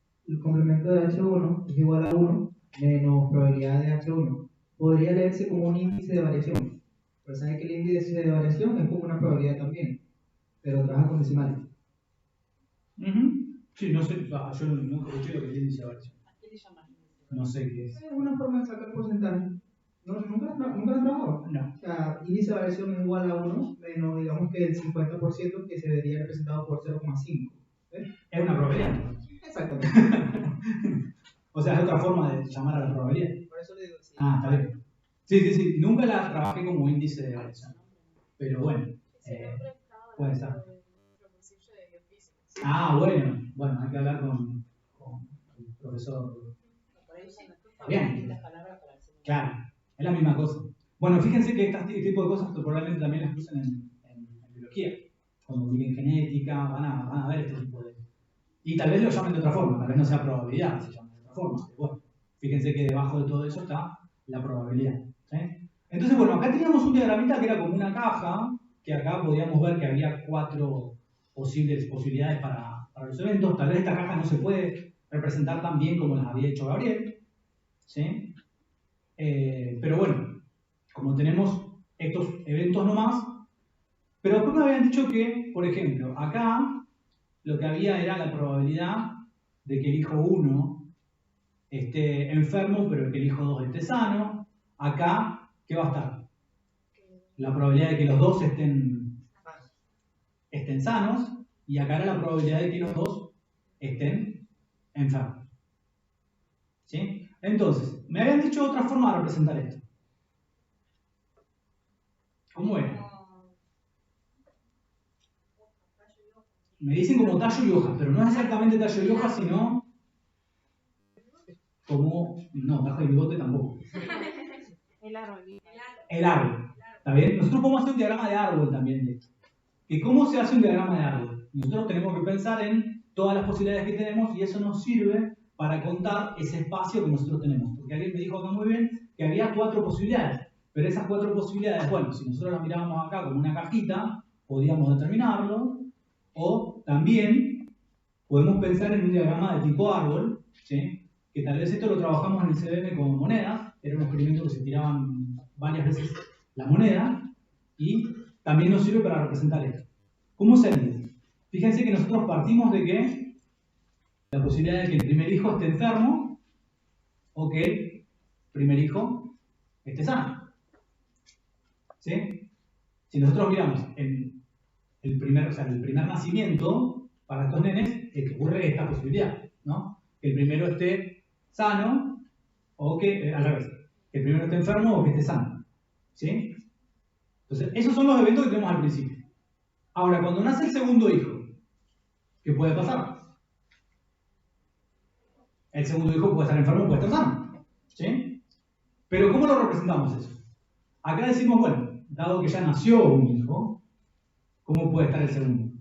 Speaker 6: complemento de H1 es igual a 1 menos probabilidad de H1. Podría leerse como un índice de variación. Pero saben que el índice de variación es como una probabilidad también, pero trabaja con decimales.
Speaker 5: Sí, no sé, yo nunca escuché lo que es el índice de variación. No sé qué es.
Speaker 6: Es una forma de sacar porcentaje. ¿Nunca lo has trabajado?
Speaker 5: No.
Speaker 6: O sea, índice de variación es igual a 1 menos, digamos que el 50% que se vería representado por 0,5.
Speaker 5: Es una probabilidad.
Speaker 6: Exactamente.
Speaker 5: O sea, es otra forma de llamar a la probabilidad.
Speaker 7: Por eso le digo, sí.
Speaker 5: Ah, está bien. Sí. Nunca la trabajé como índice de variación. Pero bueno, puede ser. Ah, bueno, hay que hablar con el profesor. Bien. Claro, es la misma cosa. Bueno, fíjense que este tipo de cosas probablemente también las usan en biología. Cuando miren genética, van a ver este tipo de... Y tal vez lo llamen de otra forma, tal vez no sea probabilidad, se llama de otra forma. Pero bueno, fíjense que debajo de todo eso está la probabilidad. ¿Sí? Entonces, bueno, acá teníamos un diagramita que era como una caja, que acá podíamos ver que había 4 posibilidades para los eventos. Tal vez esta caja no se puede representar tan bien como las había hecho Gabriel. ¿Sí? Pero bueno, como tenemos estos eventos nomás, pero después me habían dicho que, por ejemplo, acá lo que había era la probabilidad de que el hijo 1 esté enfermo, pero que el hijo 2 esté sano. Acá, ¿qué va a estar? La probabilidad de que los dos estén sanos, y acá era la probabilidad de que los dos estén enfermos. ¿Sí? Entonces, me habían dicho otra forma de representar esto. ¿Cómo era? Me dicen como tallo y hoja, pero no es exactamente tallo y hoja, sino como... No, tallo y bigote tampoco.
Speaker 8: El árbol.
Speaker 5: El árbol. ¿Está bien? Nosotros podemos hacer un diagrama de árbol también de esto. ¿Y cómo se hace un diagrama de árbol? Nosotros tenemos que pensar en todas las posibilidades que tenemos y eso nos sirve para contar ese espacio que nosotros tenemos. Porque alguien me dijo acá muy bien que había 4 posibilidades. Pero esas 4 posibilidades, bueno, si nosotros las mirábamos acá como una cajita, podíamos determinarlo. O también podemos pensar en un diagrama de tipo árbol, ¿sí? Que tal vez esto lo trabajamos en el CBM con monedas, era un experimento que se tiraban varias veces la moneda, y también nos sirve para representar esto. ¿Cómo sería? Fíjense que nosotros partimos de que la posibilidad de que el primer hijo esté enfermo o que el primer hijo esté sano. ¿Sí? Si nosotros miramos el primer nacimiento para estos nenes, ocurre esta posibilidad, ¿no? Que el primero esté sano o que, al revés, que el primero esté enfermo o que esté sano, ¿sí? Entonces, esos son los eventos que tenemos al principio. Ahora, cuando nace el segundo hijo, ¿qué puede pasar? El segundo hijo puede estar enfermo o puede estar sano, ¿sí? Pero ¿cómo lo representamos eso? Acá decimos, bueno, dado que ya nació un hijo, ¿cómo puede estar el segundo?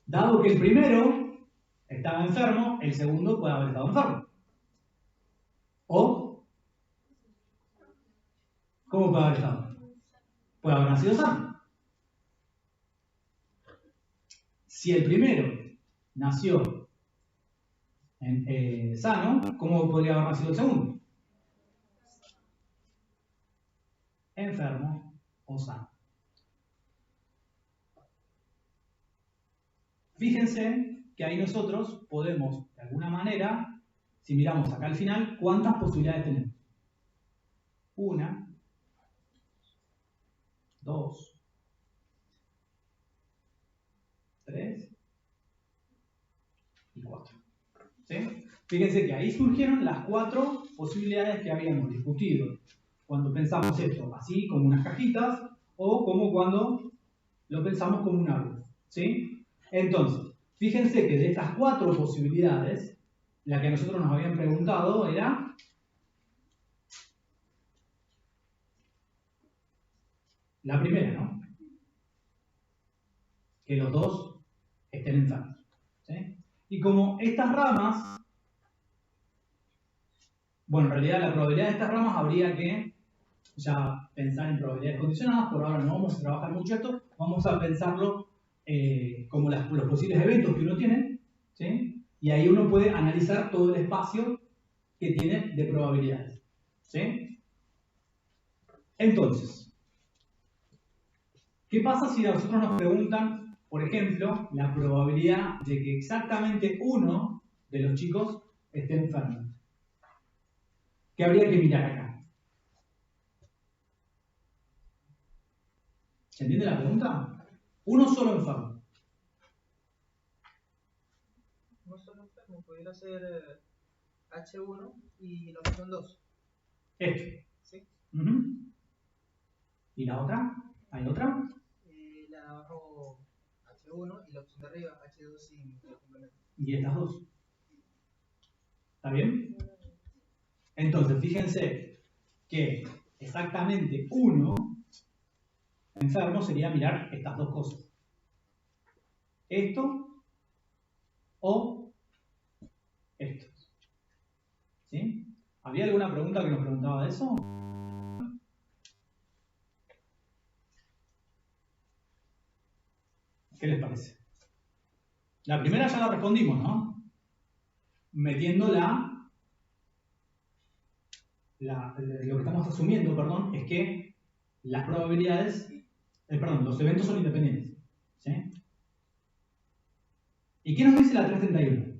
Speaker 5: Dado que el primero estaba enfermo, el segundo puede haber estado enfermo. O, ¿cómo puede haber estado? Puede haber nacido sano. Si el primero nació sano, ¿cómo podría haber nacido el segundo? Enfermo o sano. Fíjense que ahí nosotros podemos, de alguna manera, si miramos acá al final, ¿cuántas posibilidades tenemos? 1, 2, 3 y 4. ¿Sí? Fíjense que ahí surgieron las 4 posibilidades que habíamos discutido cuando pensamos esto así, como unas cajitas, o como cuando lo pensamos como un árbol. ¿Sí? Entonces, fíjense que de estas 4 posibilidades, la que a nosotros nos habían preguntado era la primera, ¿no? Que los dos estén enfermos. ¿Sí? Y como estas ramas, bueno, en realidad la probabilidad de estas ramas habría que ya pensar en probabilidades condicionadas, por ahora no vamos a trabajar mucho esto, vamos a pensarlo como los posibles eventos que uno tiene, ¿sí? Y ahí uno puede analizar todo el espacio que tiene de probabilidades. ¿Sí? Entonces, ¿qué pasa si a nosotros nos preguntan, por ejemplo, la probabilidad de que exactamente uno de los chicos esté enfermo? ¿Qué habría que mirar acá? ¿Se entiende la pregunta? Uno solo enfermo.
Speaker 7: Uno solo enfermo pudiera ser H1 y la opción 2.
Speaker 5: Esto.
Speaker 7: ¿Sí?
Speaker 5: ¿Y la otra? ¿Hay otra?
Speaker 7: La de abajo H1 y la opción de arriba H2 sin complemento.
Speaker 5: ¿Y estas dos? ¿Está bien? Entonces, fíjense que exactamente uno enfermo sería mirar estas dos cosas. Esto o esto. ¿Sí? ¿Había alguna pregunta que nos preguntaba de eso? ¿Qué les parece? La primera ya la respondimos, ¿no? Metiendo lo que estamos asumiendo, perdón, es que las probabilidades, los eventos son independientes. ¿Sí? ¿Y qué nos dice la 331?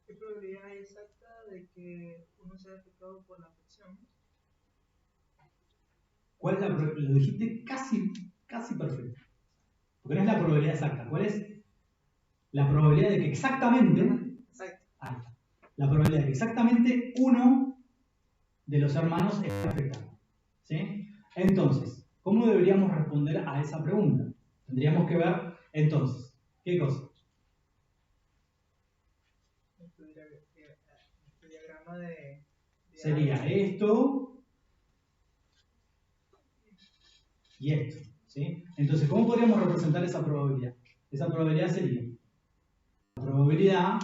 Speaker 7: ¿Qué probabilidad hay exacta de que uno sea afectado por la afección?
Speaker 5: ¿Cuál es la probabilidad? Lo dijiste casi perfecto. Porque no es la probabilidad exacta. ¿Cuál es la probabilidad de que exactamente... La probabilidad de que exactamente uno de los hermanos esté afectado. ¿Sí? Entonces, ¿cómo deberíamos responder a esa pregunta? Tendríamos que ver, entonces, ¿qué cosa?
Speaker 7: Este diagrama de
Speaker 5: Sería esto y esto. ¿Sí? Entonces, ¿cómo podríamos representar esa probabilidad? Esa probabilidad sería la probabilidad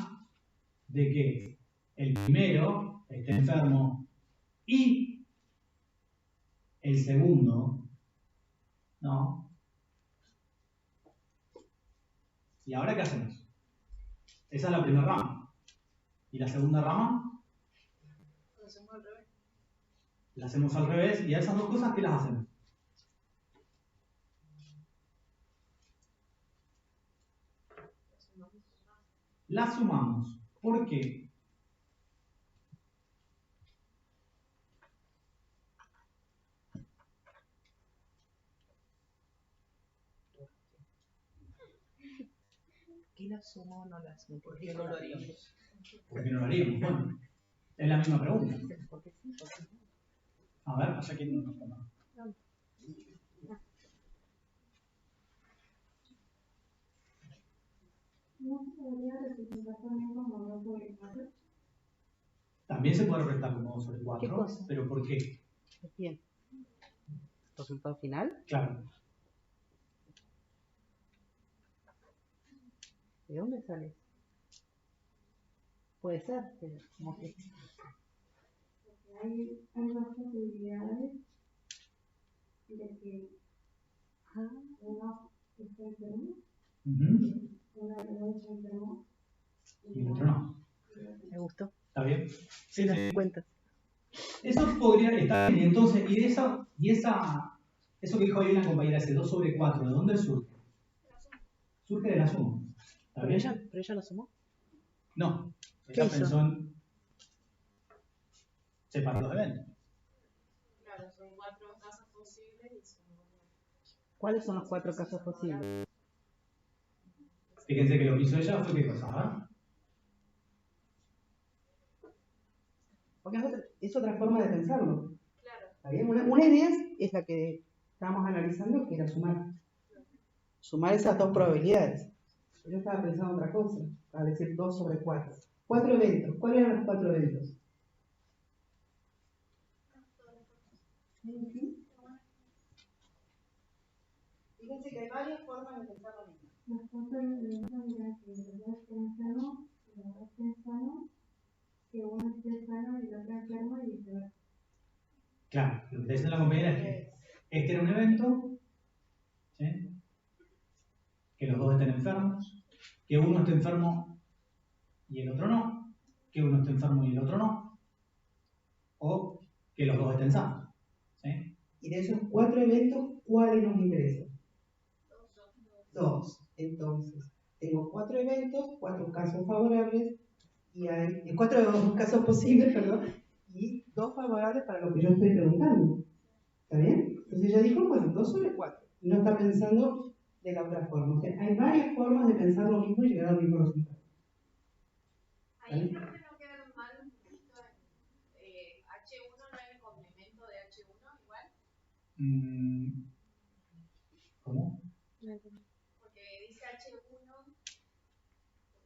Speaker 5: de que el primero esté enfermo y el segundo no. ¿Y ahora qué hacemos? Esa es la primera rama. ¿Y la segunda rama?
Speaker 7: La hacemos al revés.
Speaker 5: La hacemos al revés. ¿Y a esas dos cosas qué las hacemos? Las sumamos. ¿Por qué?
Speaker 9: sí la sumo o no la sumo? ¿Por qué
Speaker 7: no lo haríamos?
Speaker 5: ¿Por qué no lo haríamos? Bueno, es la misma pregunta.
Speaker 9: Porque sí, porque no.
Speaker 5: A ver, pasa que no nos toma.
Speaker 3: ¿No se podría representar también como 2 sobre 4?
Speaker 5: También se puede representar como 2 sobre 4.
Speaker 9: ¿Qué cosa?
Speaker 5: ¿Pero por qué?
Speaker 9: Bien. ¿Resultado final?
Speaker 5: Claro.
Speaker 9: ¿De dónde sale? Puede ser, pero como que...
Speaker 3: Hay dos posibilidades de que uno esté enfermo, uno de los está enfermo
Speaker 5: Y el otro no.
Speaker 9: Me gustó.
Speaker 5: ¿Está bien?
Speaker 9: Sí, las cuentas.
Speaker 5: Eso podría estar bien. Entonces, eso que dijo ahí una compañera, ese 2 sobre 4, ¿de dónde surge? Surge de la suma. ¿Está bien?
Speaker 9: ¿Pero ella lo sumó?
Speaker 5: No.
Speaker 9: ¿Qué
Speaker 5: Ella
Speaker 9: hizo?
Speaker 5: pensó en separar los eventos.
Speaker 8: Claro, son 4 casos posibles y son...
Speaker 9: ¿Cuáles son los 4 casos posibles?
Speaker 5: Fíjense que lo que hizo ella fue qué cosa, ¿verdad?
Speaker 9: Porque es otra forma de pensarlo.
Speaker 8: Claro.
Speaker 9: ¿Está bien? Una idea es la que estábamos analizando, que era sumar. Sumar esas dos probabilidades. Yo estaba pensando otra cosa, para decir 2 sobre 4. 4 eventos. ¿Cuáles eran los 4 eventos? Fíjense que hay varias formas de pensar lo mismo.
Speaker 3: los 4 eventos dirán que los dos estén enfermos y los dos estén sanos, que uno esté sano y el otro enfermo y viceversa.
Speaker 5: Claro, lo que está diciendo la compañera es que este era un evento, ¿sí? Que los dos estén enfermos, que uno esté enfermo y el otro no, que uno esté enfermo y el otro no, o que los dos estén sanos. ¿Sí?
Speaker 9: Y de esos 4 eventos, ¿cuáles nos interesan? 2. Entonces, tengo 4 eventos, 4 casos favorables, y hay 4 casos posibles, perdón, y 2 favorables para lo que yo estoy preguntando. ¿Está bien? Entonces ella dijo, bueno, 2 sobre 4. Y no está pensando de la otra forma. O sea, hay varias formas de pensar lo mismo y llegar al mismo resultado.
Speaker 8: Ahí creo que no quedaron mal un poquito en H1 no es el complemento de H1 igual.
Speaker 5: ¿Cómo?
Speaker 8: Porque dice H1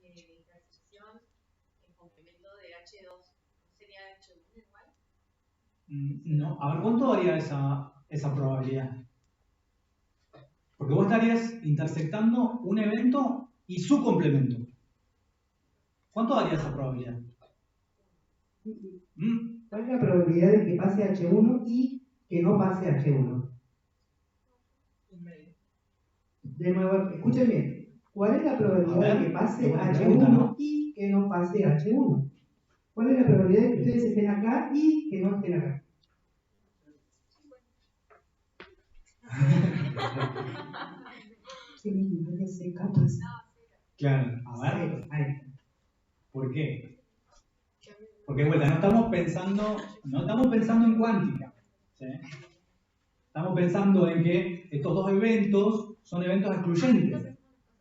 Speaker 8: intersección en complemento de H2. ¿No sería H1 igual?
Speaker 5: No, a ver, ¿cuánto daría esa probabilidad? Porque vos estarías intersectando un evento y su complemento. ¿Cuánto daría esa probabilidad?
Speaker 9: ¿Cuál es la probabilidad de que pase H1 y que no pase H1? De nuevo, escuchen bien. ¿Cuál es la probabilidad de que pase H1 y que no pase H1? ¿Cuál es la probabilidad de que ustedes estén acá y que no estén acá?
Speaker 5: Claro, a ver. ¿Por qué? Porque vuelta, no estamos pensando en cuántica. ¿Sí? Estamos pensando en que estos dos eventos son eventos excluyentes.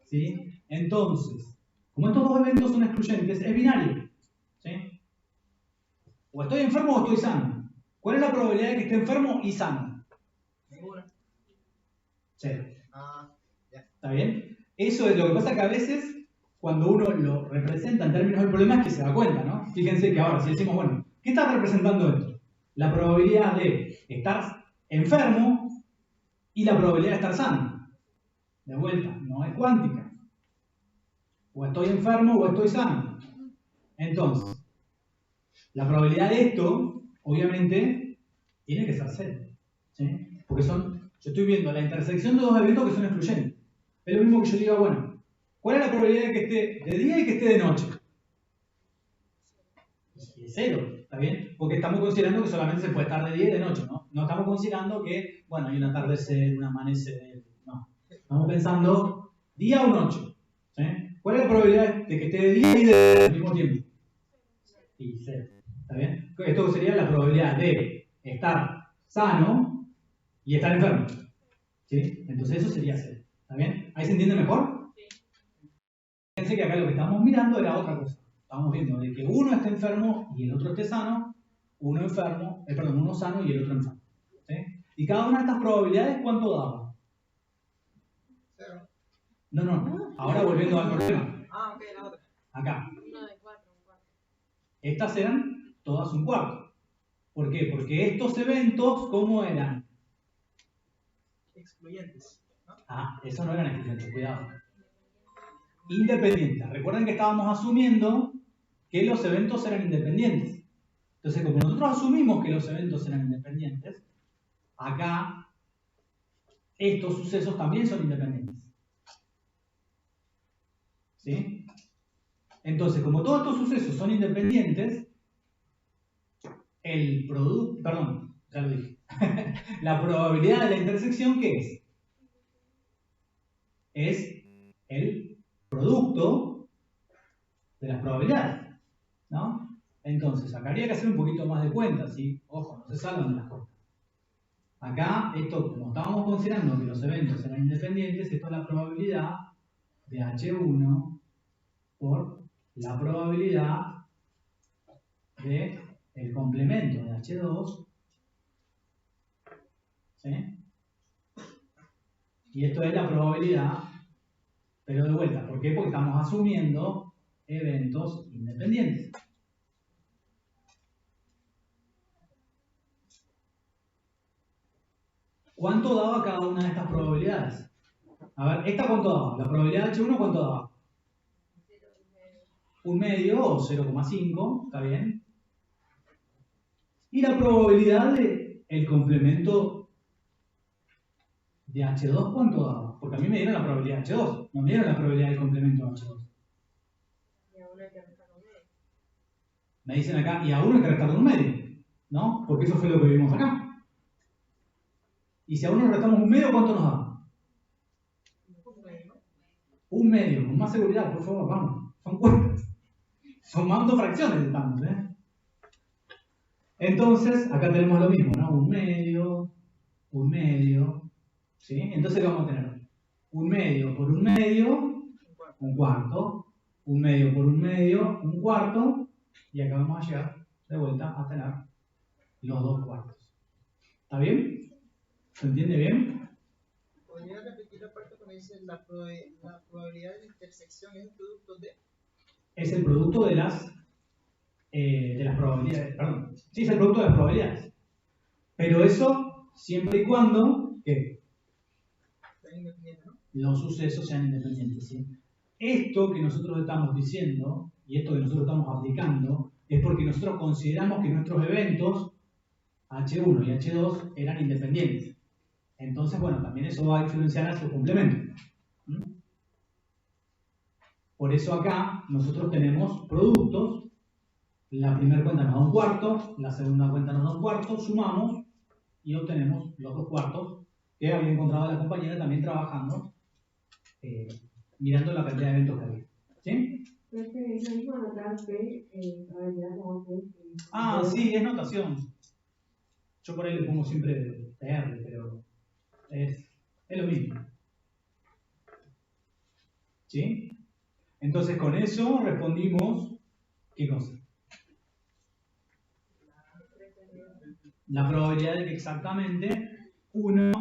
Speaker 5: ¿Sí? Entonces, como estos dos eventos son excluyentes, es binario. ¿Sí? O estoy enfermo o estoy sano. ¿Cuál es la probabilidad de que esté enfermo y sano?
Speaker 7: Seguro.
Speaker 5: 0.
Speaker 7: Ya.
Speaker 5: ¿Está bien? Eso es lo que pasa que a veces, cuando uno lo representa en términos del problema, es que se da cuenta, ¿no? Fíjense que ahora, si decimos, bueno, ¿qué está representando esto? La probabilidad de estar enfermo y la probabilidad de estar sano. De vuelta, no es cuántica. O estoy enfermo o estoy sano. Entonces, la probabilidad de esto, obviamente, tiene que ser 0. ¿Sí? Porque yo estoy viendo la intersección de dos eventos que son excluyentes. Es lo mismo que yo diga, bueno, ¿cuál es la probabilidad de que esté de día y que esté de noche? Y es 0, ¿está bien? Porque estamos considerando que solamente se puede estar de día y de noche, ¿no? No estamos considerando que, bueno, hay un atardecer, un amanecer, no. Estamos pensando día o noche. ¿Sí? ¿Cuál es la probabilidad de que esté de día y de noche al mismo tiempo? Y 0, ¿está bien? Esto sería la probabilidad de estar sano y estar enfermo. ¿Sí? Entonces eso sería 0. ¿Está bien? ¿Ahí se entiende mejor? Sí. Fíjense que acá lo que estábamos mirando era otra cosa. Estábamos viendo de que uno esté enfermo y el otro esté sano, uno enfermo, uno sano y el otro enfermo. ¿Sí? Y cada una de estas probabilidades, ¿cuánto daba?
Speaker 7: 0.
Speaker 5: No. Ahora volviendo al problema.
Speaker 7: Ah, ok, la otra.
Speaker 5: Acá.
Speaker 8: 1 de 4, un cuarto.
Speaker 5: Estas eran todas un cuarto. ¿Por qué? Porque estos eventos, ¿cómo eran?
Speaker 7: Excluyentes. ¿No?
Speaker 5: Esos no eran excluyentes, cuidado. Independientes. Recuerden que estábamos asumiendo que los eventos eran independientes. Entonces, como nosotros asumimos que los eventos eran independientes, acá estos sucesos también son independientes. ¿Sí? Entonces, como todos estos sucesos son independientes, el producto, perdón, ya lo dije, la probabilidad de la intersección, ¿qué es? Es el producto de las probabilidades, ¿no? Entonces, acá habría que hacer un poquito más de cuentas, ¿sí? Ojo, no se salgan de las cuentas. Acá, esto, como estábamos considerando que los eventos eran independientes, esto es la probabilidad de H1 por la probabilidad de el complemento de H2, ¿sí? Y esto es la probabilidad, pero de vuelta, ¿por qué? Porque estamos asumiendo eventos independientes. ¿Cuánto daba cada una de estas probabilidades? A ver, ¿esta cuánto daba? La probabilidad de H1, ¿cuánto daba? 1/2 o 0,5, ¿está bien? Y la probabilidad de el complemento de H2, ¿cuánto daba? Porque a mí me dieron la probabilidad de H2, no me dieron la probabilidad del complemento de H2.
Speaker 8: Y a uno hay que restar un medio.
Speaker 5: Me dicen acá, y a uno hay que restarle un medio, ¿no? Porque eso fue lo que vimos acá. Y si a uno le restamos un medio, ¿cuánto nos da? Un medio, con más seguridad, por favor, vamos. Son cuentas. Sumando fracciones estamos, ¿eh? Entonces, acá tenemos lo mismo, ¿no? Un medio, ¿sí? Entonces, ¿qué vamos a tener? Un medio por un medio, un cuarto. Un medio por un medio, un cuarto. Y acá vamos a llegar de vuelta a tener los 2 cuartos. ¿Está bien? ¿Se entiende bien?
Speaker 7: ¿Podría repetir la parte cuando dice la probabilidad de intersección es el producto de?
Speaker 5: Es el producto de las probabilidades, perdón. Sí, es el producto de las probabilidades. Pero eso siempre y cuando ¿qué?
Speaker 7: Sean independientes, ¿no?
Speaker 5: Los sucesos sean independientes, ¿sí? Esto que nosotros estamos diciendo y esto que nosotros estamos aplicando es porque nosotros consideramos que nuestros eventos H1 y H2 eran independientes. Entonces, bueno, también eso va a influenciar a su complemento. Por eso acá nosotros tenemos productos. La primera cuenta nos da un cuarto, la segunda cuenta nos da un cuarto, sumamos y obtenemos los 2 cuartos que había encontrado la compañera también trabajando, mirando la cantidad de eventos que había. ¿Sí?
Speaker 3: Es lo mismo anotar P, probabilidad como P.
Speaker 5: Sí, es notación. Yo por ahí le pongo siempre PR, pero es lo mismo. ¿Sí? Entonces con eso respondimos, ¿qué cosa? La probabilidad de que exactamente uno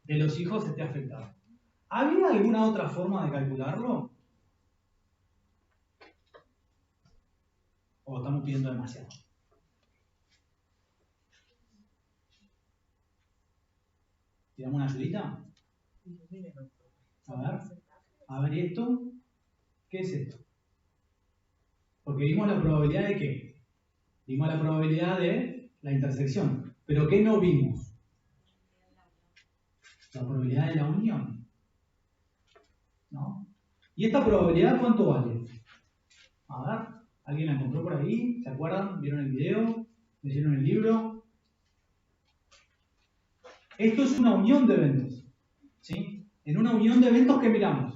Speaker 5: de los hijos esté afectado. ¿Había alguna otra forma de calcularlo? ¿O estamos pidiendo demasiado? ¿Tiramos una ayudita? A ver, ¿y esto? ¿Qué es esto? Porque vimos la probabilidad de ¿qué? Vimos la probabilidad de la intersección. ¿Pero qué no vimos? La probabilidad de la unión. ¿No? ¿Y esta probabilidad cuánto vale? A ver, ¿alguien la encontró por ahí? ¿Se acuerdan? ¿Vieron el video? ¿Leyeron el libro? Esto es una unión de eventos. ¿Sí? En una unión de eventos, ¿qué miramos?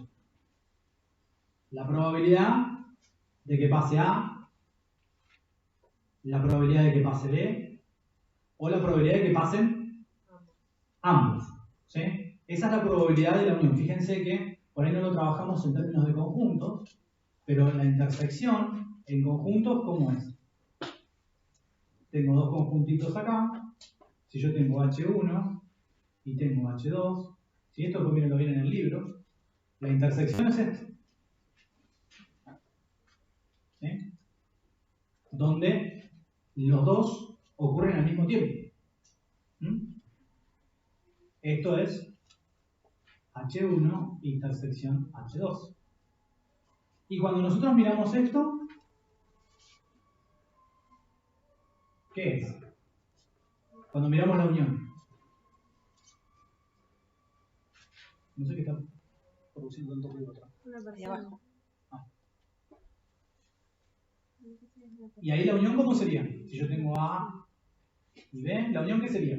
Speaker 5: La probabilidad de que pase A, la probabilidad de que pase B, o la probabilidad de que pasen ambos. ¿Sí? Esa es la probabilidad de la unión. Fíjense que por ahí no lo trabajamos en términos de conjuntos, pero la intersección en conjuntos, ¿cómo es? Tengo dos conjuntitos acá, si yo tengo H1 y tengo H2, si esto también lo viene en el libro, la intersección es esto. ¿Sí? Donde los dos ocurren al mismo tiempo. ¿Mm? Esto es H1 intersección H2. Y cuando nosotros miramos esto, ¿qué es? Cuando miramos la unión. No sé qué está produciendo tanto ruido atrás.
Speaker 3: Ahí abajo.
Speaker 5: Ah. Y ahí la unión, ¿cómo sería? Si yo tengo A y B, ¿la unión qué sería?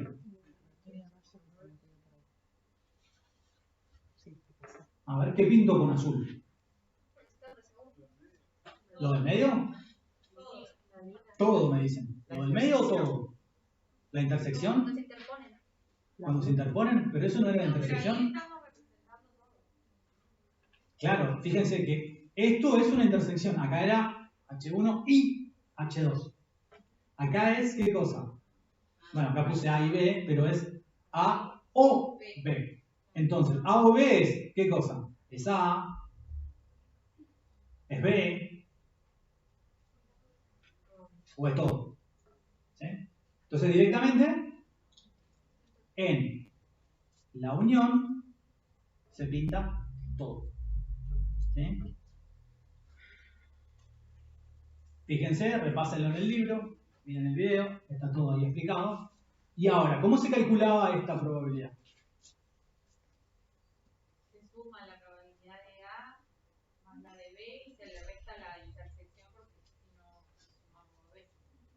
Speaker 5: A ver, ¿qué pinto con azul? ¿Lo del medio? Todo me dicen. ¿Lo del medio o todo? ¿La intersección? Cuando se interponen, pero eso no era la intersección. Claro, fíjense que esto es una intersección. Acá era H1 y H2. Acá es, ¿qué cosa? Bueno, acá puse A y B, pero es A o B. Entonces, A o B es, ¿qué cosa? Es A, es B, o es todo. ¿Sí? Entonces, directamente, en la unión se pinta todo. ¿Sí? Fíjense, repásenlo en el libro, miren el video, está todo ahí explicado. Y ahora, ¿cómo se calculaba esta probabilidad?
Speaker 8: Se suma la probabilidad de A más la de B y se le resta la intersección porque si no sumamos B.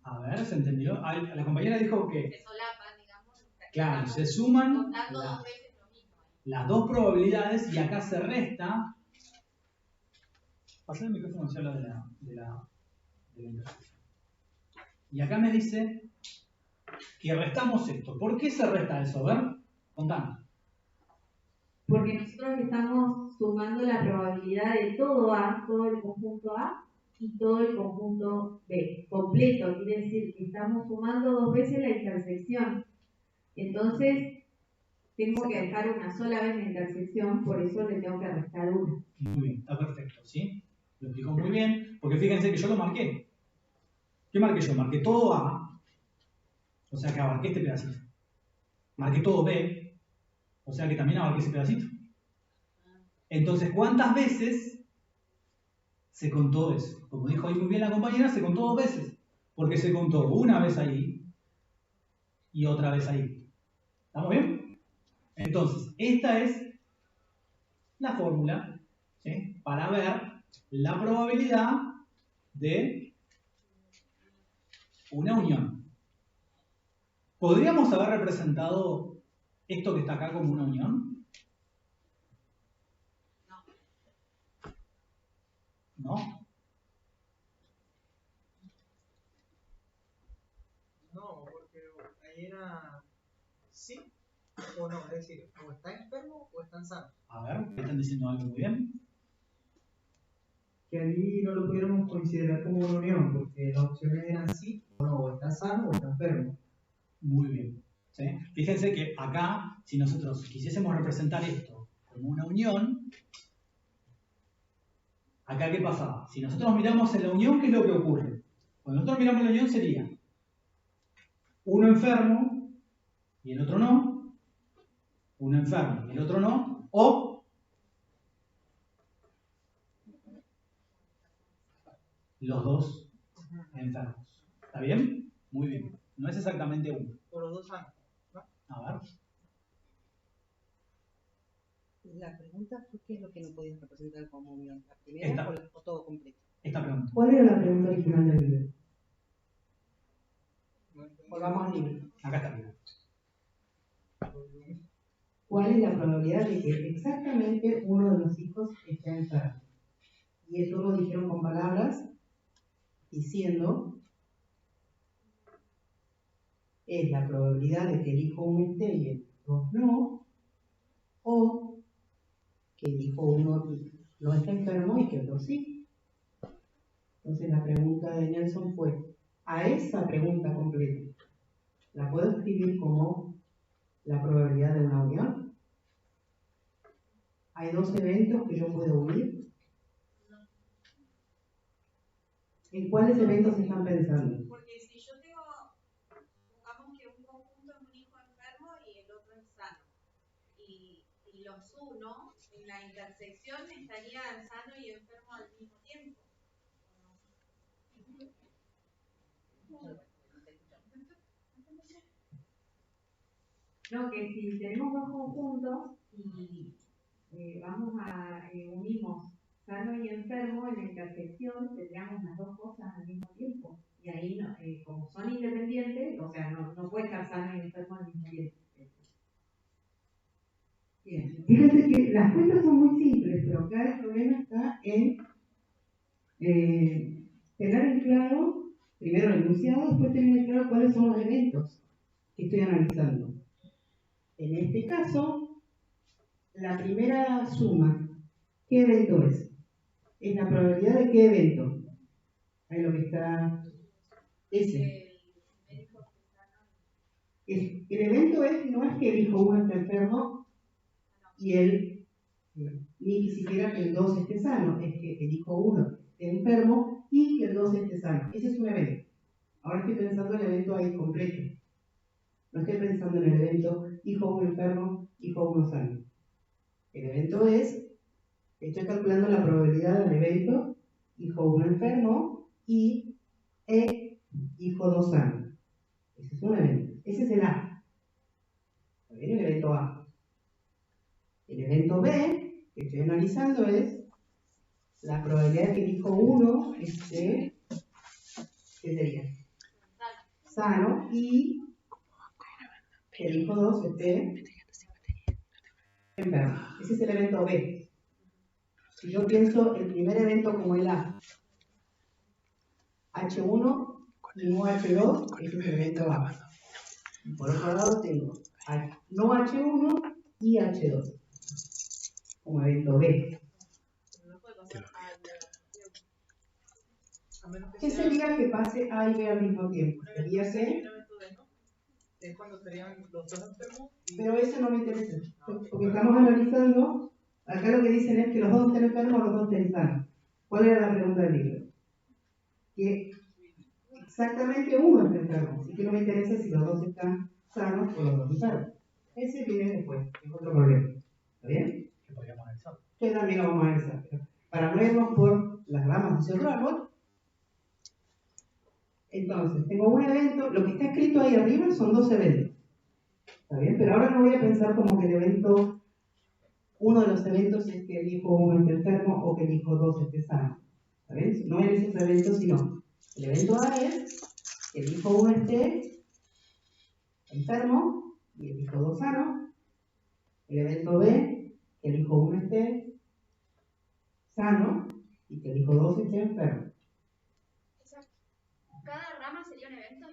Speaker 5: A ver, ¿se entendió? Ah, la compañera dijo que...
Speaker 8: Se solapan, digamos.
Speaker 5: Claro, se suman
Speaker 8: Contando dos veces lo mismo.
Speaker 5: las dos probabilidades y acá se resta... Pasar el micrófono hacia la de la intersección. Y acá me dice que restamos esto. ¿Por qué se resta eso? A ver, contanos.
Speaker 4: Porque nosotros estamos sumando la probabilidad de todo A, todo el conjunto A y todo el conjunto B, completo. Quiere decir que estamos sumando dos veces la intersección. Entonces, tengo que dejar una sola vez la intersección, por eso le tengo que restar una.
Speaker 5: Muy bien, está perfecto, ¿sí? Lo explicó muy bien, porque fíjense que yo lo marqué. ¿Qué marqué yo? Marqué todo A, o sea que abarqué este pedacito. Marqué todo B, o sea que también abarqué ese pedacito. Entonces, ¿cuántas veces se contó eso? Como dijo ahí muy bien la compañera, se contó dos veces. Porque se contó una vez ahí y otra vez ahí. ¿Estamos bien? Entonces, esta es la fórmula, ¿sí?, para ver la probabilidad de una unión. ¿Podríamos haber representado esto que está acá como una unión? ¿No?
Speaker 7: No, porque ahí era sí o no, es decir, o está enfermo o están sanos.
Speaker 5: A ver, ¿están diciendo algo muy bien?
Speaker 6: Que ahí no lo pudiéramos considerar como una unión, porque las opciones eran sí o no, o está sano o está enfermo.
Speaker 5: Muy bien. ¿Sí? Fíjense que acá, si nosotros quisiésemos representar esto como una unión, acá ¿qué pasaba? Si nosotros miramos en la unión, ¿qué es lo que ocurre? Cuando nosotros miramos la unión sería uno enfermo y el otro no, uno enfermo y el otro no, o los dos enfermos. ¿Está bien? Muy bien. No es exactamente uno.
Speaker 7: O los dos sanos, ¿no?
Speaker 5: A ver.
Speaker 10: La pregunta fue qué es lo que no podías representar como unión, la primera o todo completo.
Speaker 5: Esta pregunta.
Speaker 9: ¿Cuál era la pregunta original del video? Volvamos al libro.
Speaker 5: Acá está bien.
Speaker 9: ¿Cuál es la probabilidad de que exactamente uno de los hijos esté enfermo? Y eso lo dijeron con palabras diciendo es la probabilidad de que el hijo 1 esté y el 2 no, o que el hijo 1 no está enfermo y que otro sí. Entonces la pregunta de Nelson fue, a esa pregunta completa, ¿la puedo escribir como la probabilidad de una unión? ¿Hay dos eventos que yo puedo unir? ¿En cuáles eventos se están pensando?
Speaker 8: Porque si yo tengo, pongamos que un conjunto es un hijo enfermo y el otro es sano, y los uno en la intersección estarían sano y enfermo al mismo tiempo.
Speaker 4: No, que si tenemos dos conjuntos y unimos sano y enfermo, en la intersección tendríamos las dos cosas al mismo tiempo. Y ahí, como son independientes, o sea, no puede estar sano y enfermo al mismo tiempo.
Speaker 9: Bien. Fíjense que las cuentas son muy simples, pero acá el problema está en tener en claro, primero el enunciado, después tener en claro cuáles son los eventos que estoy analizando. En este caso, la primera suma, ¿qué evento es? Es la probabilidad de qué evento. Ahí lo que está ese. El evento no es que el hijo 1 esté enfermo y él, ni siquiera que el 2 esté sano, es que el hijo 1 esté enfermo y que el 2 esté sano. Ese es un evento. Ahora estoy pensando en el evento ahí completo. No estoy pensando en el evento hijo 1 enfermo, hijo 1 sano. El evento estoy calculando la probabilidad del evento hijo 1 enfermo y hijo 2 sano. Ese es un evento. Ese es el A. ¿Está bien? El evento A. El evento B que estoy analizando es la probabilidad de que el hijo 1 esté, ¿qué sería? Sano y que el hijo 2 esté enfermo. Ese es el evento B. Si yo pienso el primer evento como el A, H1 y no H2, ese es el evento A. Y por otro lado tengo no H1 y H2 como evento B. ¿Qué sería que pase A y B al mismo tiempo? Sería que...
Speaker 7: Es cuando serían los dos enfermos.
Speaker 9: Pero eso no me interesa, porque estamos analizando, acá lo que dicen es que los dos estén enfermos o los dos estén sanos. ¿Cuál era la pregunta del libro? Que exactamente uno está enfermo, así que no me interesa si los dos están sanos o los dos enfermos. Ese viene después, es otro problema. ¿Está bien?
Speaker 5: Que podríamos analizar.
Speaker 9: Que también lo vamos a analizar. Pero para no irnos por las ramas de ese árbol, entonces, tengo un evento, lo que está escrito ahí arriba son dos eventos. ¿Está bien? Pero ahora no voy a pensar como que el evento, uno de los eventos es que el hijo 1 esté enfermo o que el hijo 2 esté sano. ¿Está bien? No en esos eventos, sino el evento A es que el hijo 1 esté enfermo y el hijo 2 sano. El evento B, que el hijo 1 esté sano y que el hijo 2 esté enfermo.
Speaker 11: ¿Cada rama sería un evento?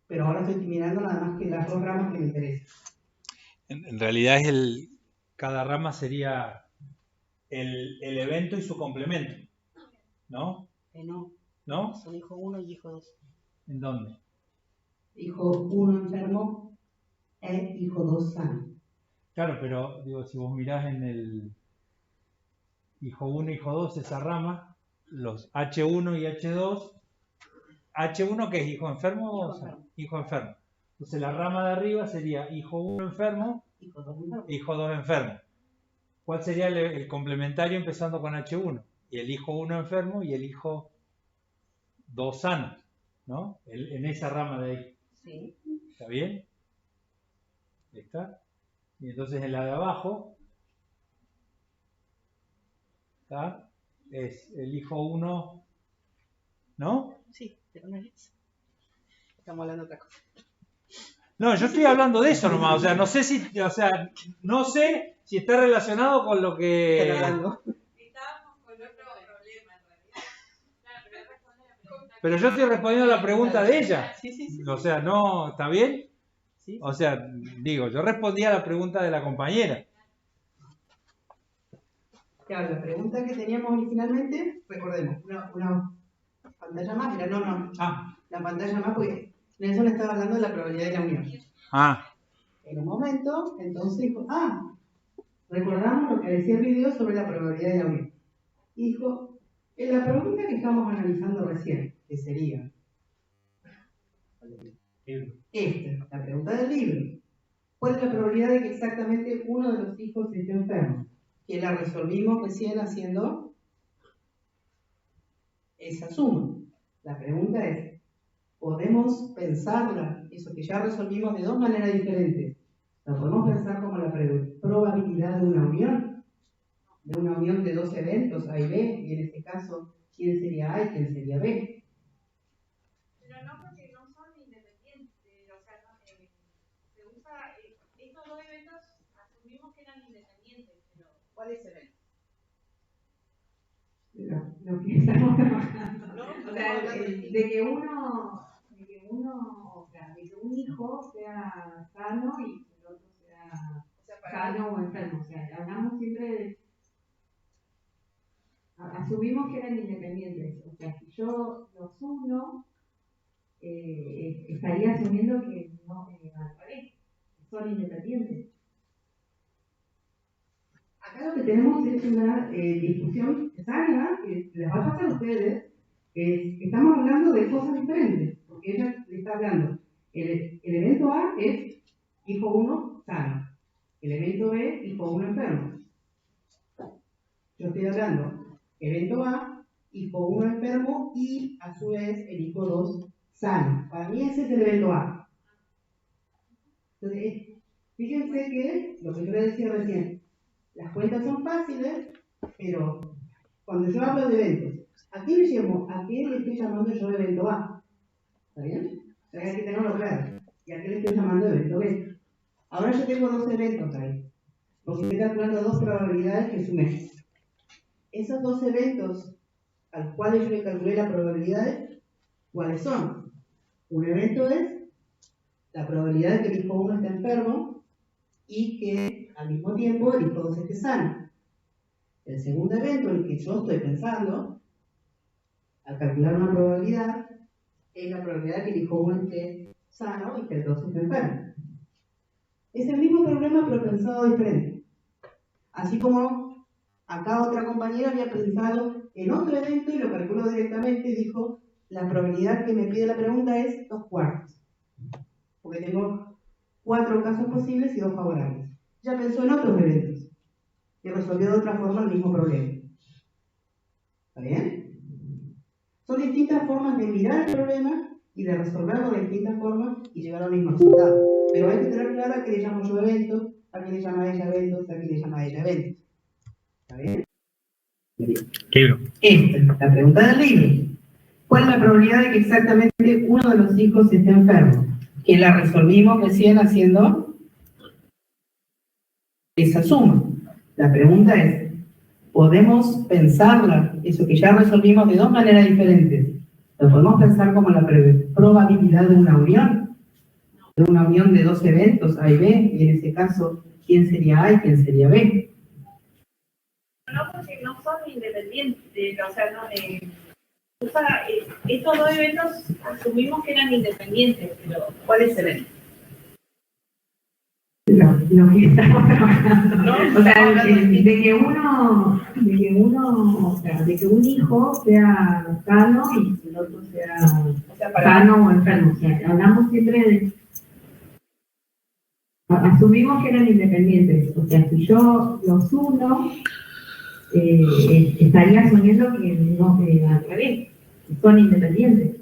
Speaker 9: Pero ahora estoy mirando nada más que las dos ramas que me interesan.
Speaker 12: En realidad cada rama sería el evento y su complemento, ¿no?
Speaker 10: No.
Speaker 12: ¿No?
Speaker 10: Son hijo 1 y hijo 2.
Speaker 12: ¿En dónde?
Speaker 9: Hijo 1 enfermo e hijo 2 sano.
Speaker 12: Claro, pero digo, si vos mirás en el hijo 1 y hijo 2, esa rama, los H1 y H2, H1 que es hijo enfermo o sano? Hijo enfermo. Entonces la rama de arriba sería hijo 1 enfermo, hijo 2 enfermo. ¿Cuál sería el complementario empezando con H1? Y el hijo 1 enfermo y el hijo 2 sano, ¿no? En esa rama de ahí.
Speaker 10: Sí.
Speaker 12: ¿Está bien? Ahí está. Y entonces en la de abajo ¿está? Es el hijo 1, ¿no?
Speaker 10: Sí, pero no es eso. Estamos hablando de otra cosa.
Speaker 12: No, yo estoy hablando de eso nomás, o sea, no sé si está relacionado con lo que...
Speaker 8: Estábamos con otro problema en realidad. Claro, pero responde la pregunta.
Speaker 12: Pero yo estoy respondiendo a la pregunta de ella.
Speaker 10: Sí.
Speaker 12: O sea, no, ¿está bien?
Speaker 10: Sí.
Speaker 12: O sea, digo, yo respondí a la pregunta de la compañera.
Speaker 9: Claro, la pregunta que teníamos originalmente, recordemos, una pantalla más, era la pantalla más, porque Nelson estaba hablando de la probabilidad de la unión. En un momento, entonces dijo, recordamos lo que decía el video sobre la probabilidad de la unión. Y dijo, en la pregunta que estamos analizando recién, que sería esta, la pregunta del libro, ¿cuál es la probabilidad de que exactamente uno de los hijos esté enfermo? Que la resolvimos recién haciendo esa suma. La pregunta es, ¿podemos pensarla, eso que ya resolvimos, de dos maneras diferentes? ¿La podemos pensar como la probabilidad de una unión? De una unión de dos eventos, A y B, y en este caso, ¿quién sería A y quién sería B?
Speaker 8: Pero no, porque no son independientes, o sea, no, se usa, estos dos eventos asumimos que eran independientes, pero ¿cuáles eventos?
Speaker 9: Lo que estamos trabajando.
Speaker 4: ¿No? O sea, de que un hijo sea sano y el otro sea sano o enfermo. O sea, hablamos siempre de... Asumimos que eran independientes. O sea, si yo los uno, estaría asumiendo que no, al revés, son independientes.
Speaker 9: Acá lo que tenemos es una discusión sana, que les va a pasar a ustedes, estamos hablando de cosas diferentes, porque ella le está hablando, el evento A es hijo 1 sano, el evento B, hijo 1 enfermo. Yo estoy hablando, evento A, hijo 1 enfermo y a su vez el hijo 2 sano. Para mí ese es el evento A. Entonces, fíjense que, lo que yo les decía recién, las cuentas son fáciles, pero cuando yo hablo de eventos, ¿a qué le estoy llamando yo evento A? ¿Está bien? O sea, hay que tenerlo claro. ¿Y a qué le estoy llamando evento B? Ahora yo tengo dos eventos ahí, porque estoy calculando dos probabilidades que sumé. Esos dos eventos a los cuales yo le calculé las probabilidades, ¿cuáles son? Un evento es la probabilidad de que el hijo 1 esté enfermo y que al mismo tiempo el hijo 2 esté sano. El segundo evento, el que yo estoy pensando, al calcular una probabilidad, es la probabilidad de que el hijo 1 esté sano y que el 2 esté enfermo. Es el mismo problema pero pensado diferente. Así como acá otra compañera había pensado en otro evento y lo calculó directamente y dijo, la probabilidad que me pide la pregunta es 2/4. Porque tengo 4 casos posibles y 2 favorables. Ya pensó en otros eventos y resolvió de otra forma el mismo problema. ¿Está bien? Son distintas formas de mirar el problema y de resolverlo de distintas formas y llegar al mismo resultado. Pero hay que tener claro a qué le llamo yo eventos, a qué le llama ella eventos, a qué le llama ella eventos. ¿Está bien?
Speaker 1: Libro.
Speaker 9: Esta es la pregunta del libro. ¿Cuál es la probabilidad de que exactamente uno de los hijos esté enfermo? Que la resolvimos recién haciendo esa suma. La pregunta es, ¿podemos pensarla, eso que ya resolvimos, de dos maneras diferentes? ¿Lo podemos pensar como la probabilidad de una unión? De una unión de dos eventos, A y B, y en ese caso, ¿quién sería A y quién sería B?
Speaker 8: No, porque no son independientes, o sea, no, estos dos eventos asumimos que eran independientes, pero ¿cuáles eventos?
Speaker 9: Lo que estamos trabajando, ¿no? O sea, de que un hijo sea sano y el otro sea sano o enfermo. O sea, hablamos siempre de... Asumimos que eran independientes. O sea, si yo los uno, estaría asumiendo que no, al revés, que son independientes.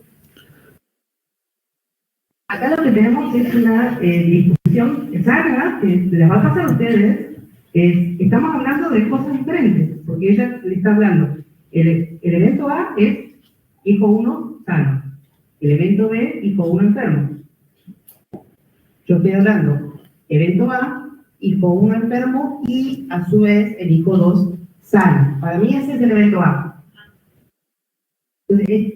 Speaker 9: Acá lo que tenemos es una discusión sana, que les va a pasar a ustedes, estamos hablando de cosas diferentes, porque ella le está hablando, el evento A es hijo 1 sano, el evento B, hijo 1 enfermo. Yo estoy hablando, evento A, hijo 1 enfermo y a su vez el hijo 2 sano. Para mí ese es el evento A. Entonces,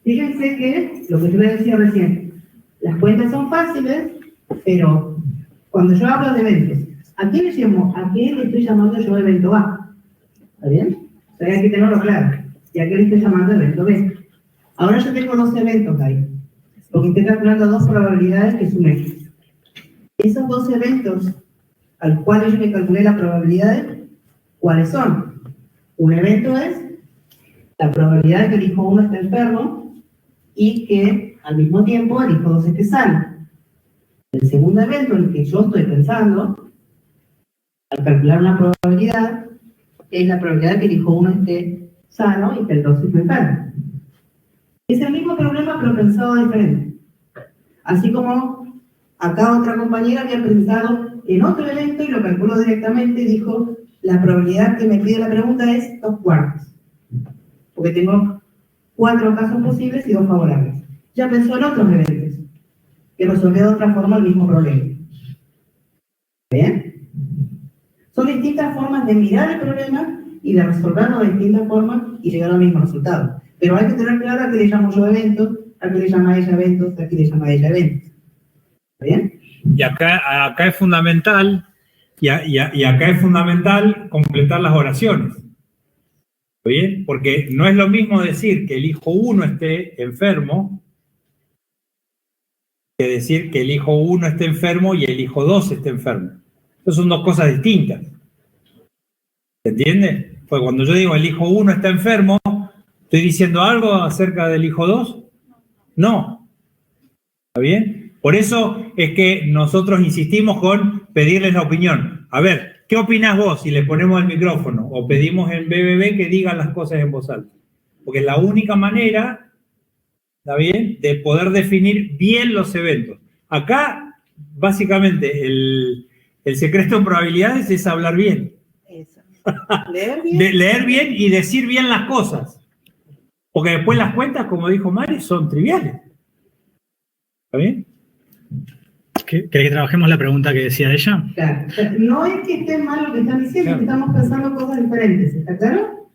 Speaker 9: fíjense que, lo que yo les decía recién, las cuentas son fáciles, Pero cuando yo hablo de eventos, ¿a qué le estoy llamando yo evento A? ¿Está bien? O sea, hay que tenerlo claro. ¿Y a qué le estoy llamando evento B? Ahora yo tengo dos eventos ahí, porque estoy calculando dos probabilidades que es un X. Esos dos eventos a los cuales yo le calculé las probabilidades, ¿cuáles son? Un evento es la probabilidad de que el hijo 1 esté enfermo y que al mismo tiempo el hijo 2 esté sano. El segundo evento en el que yo estoy pensando, al calcular una probabilidad, es la probabilidad de que el hijo 1 esté sano y que el 2 esté enfermo. Es el mismo problema pero pensado diferente. Así como acá otra compañera había pensado en otro evento y lo calculó directamente y dijo, la probabilidad que me pide la pregunta es 2/4. Porque tengo 4 casos posibles y 2 favorables. Ya pensó en otros eventos, que resolvió de otra forma el mismo problema. ¿Bien? Son distintas formas de mirar el problema y de resolverlo de distintas formas y llegar al mismo resultado. Pero hay que tener claro a qué le llamo yo eventos, a qué le llama ella eventos, a qué le llama ella eventos. ¿Está bien?
Speaker 12: Y acá es fundamental, y acá es fundamental completar las oraciones. ¿Está bien? Porque no es lo mismo decir que el hijo 1 esté enfermo que decir que el hijo 1 esté enfermo y el hijo 2 esté enfermo. Esas son dos cosas distintas. ¿Se entiende? Pues cuando yo digo el hijo 1 está enfermo, ¿estoy diciendo algo acerca del hijo 2? No. ¿Está bien? Por eso es que nosotros insistimos con pedirles la opinión. A ver, ¿qué opinás vos si le ponemos el micrófono? O pedimos en BBB que digan las cosas en voz alta. Porque es la única manera, ¿está bien?, de poder definir bien los eventos. Acá, básicamente, el secreto en probabilidades es hablar bien.
Speaker 9: Eso. Leer bien.
Speaker 12: Leer bien y decir bien las cosas. Porque después las cuentas, como dijo Mari, son triviales. ¿Está bien?
Speaker 1: ¿Querés que trabajemos la pregunta que decía ella?
Speaker 9: Claro. O sea, no es que esté mal lo que están diciendo, que estamos pensando cosas diferentes. ¿Está claro?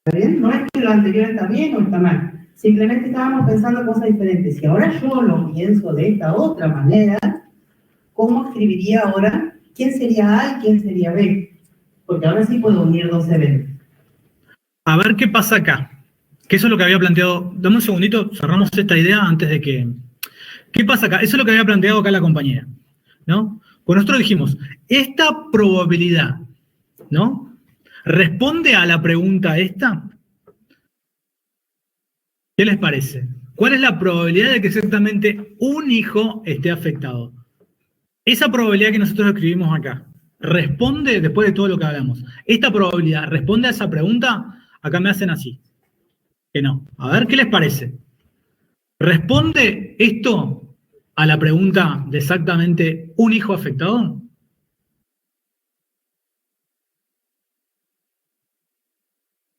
Speaker 9: ¿Está bien? No es que lo anterior está bien o está mal. Simplemente estábamos pensando cosas diferentes. Si ahora yo lo pienso de esta otra manera, ¿cómo escribiría ahora quién sería A y quién sería B? Porque ahora sí puedo unir dos eventos.
Speaker 1: A ver qué pasa acá. Que eso es lo que había planteado. Dame un segundito, cerramos esta idea antes de que... ¿Qué pasa acá? Eso es lo que había planteado acá la compañera, ¿no? Pues nosotros dijimos, esta probabilidad, ¿no?, ¿responde a la pregunta esta? ¿Qué les parece? ¿Cuál es la probabilidad de que exactamente un hijo esté afectado? Esa probabilidad que nosotros escribimos acá, ¿responde después de todo lo que hablamos? ¿Esta probabilidad responde a esa pregunta? Acá me hacen así. Que no. A ver, ¿qué les parece? ¿Responde esto a la pregunta de exactamente un hijo afectado?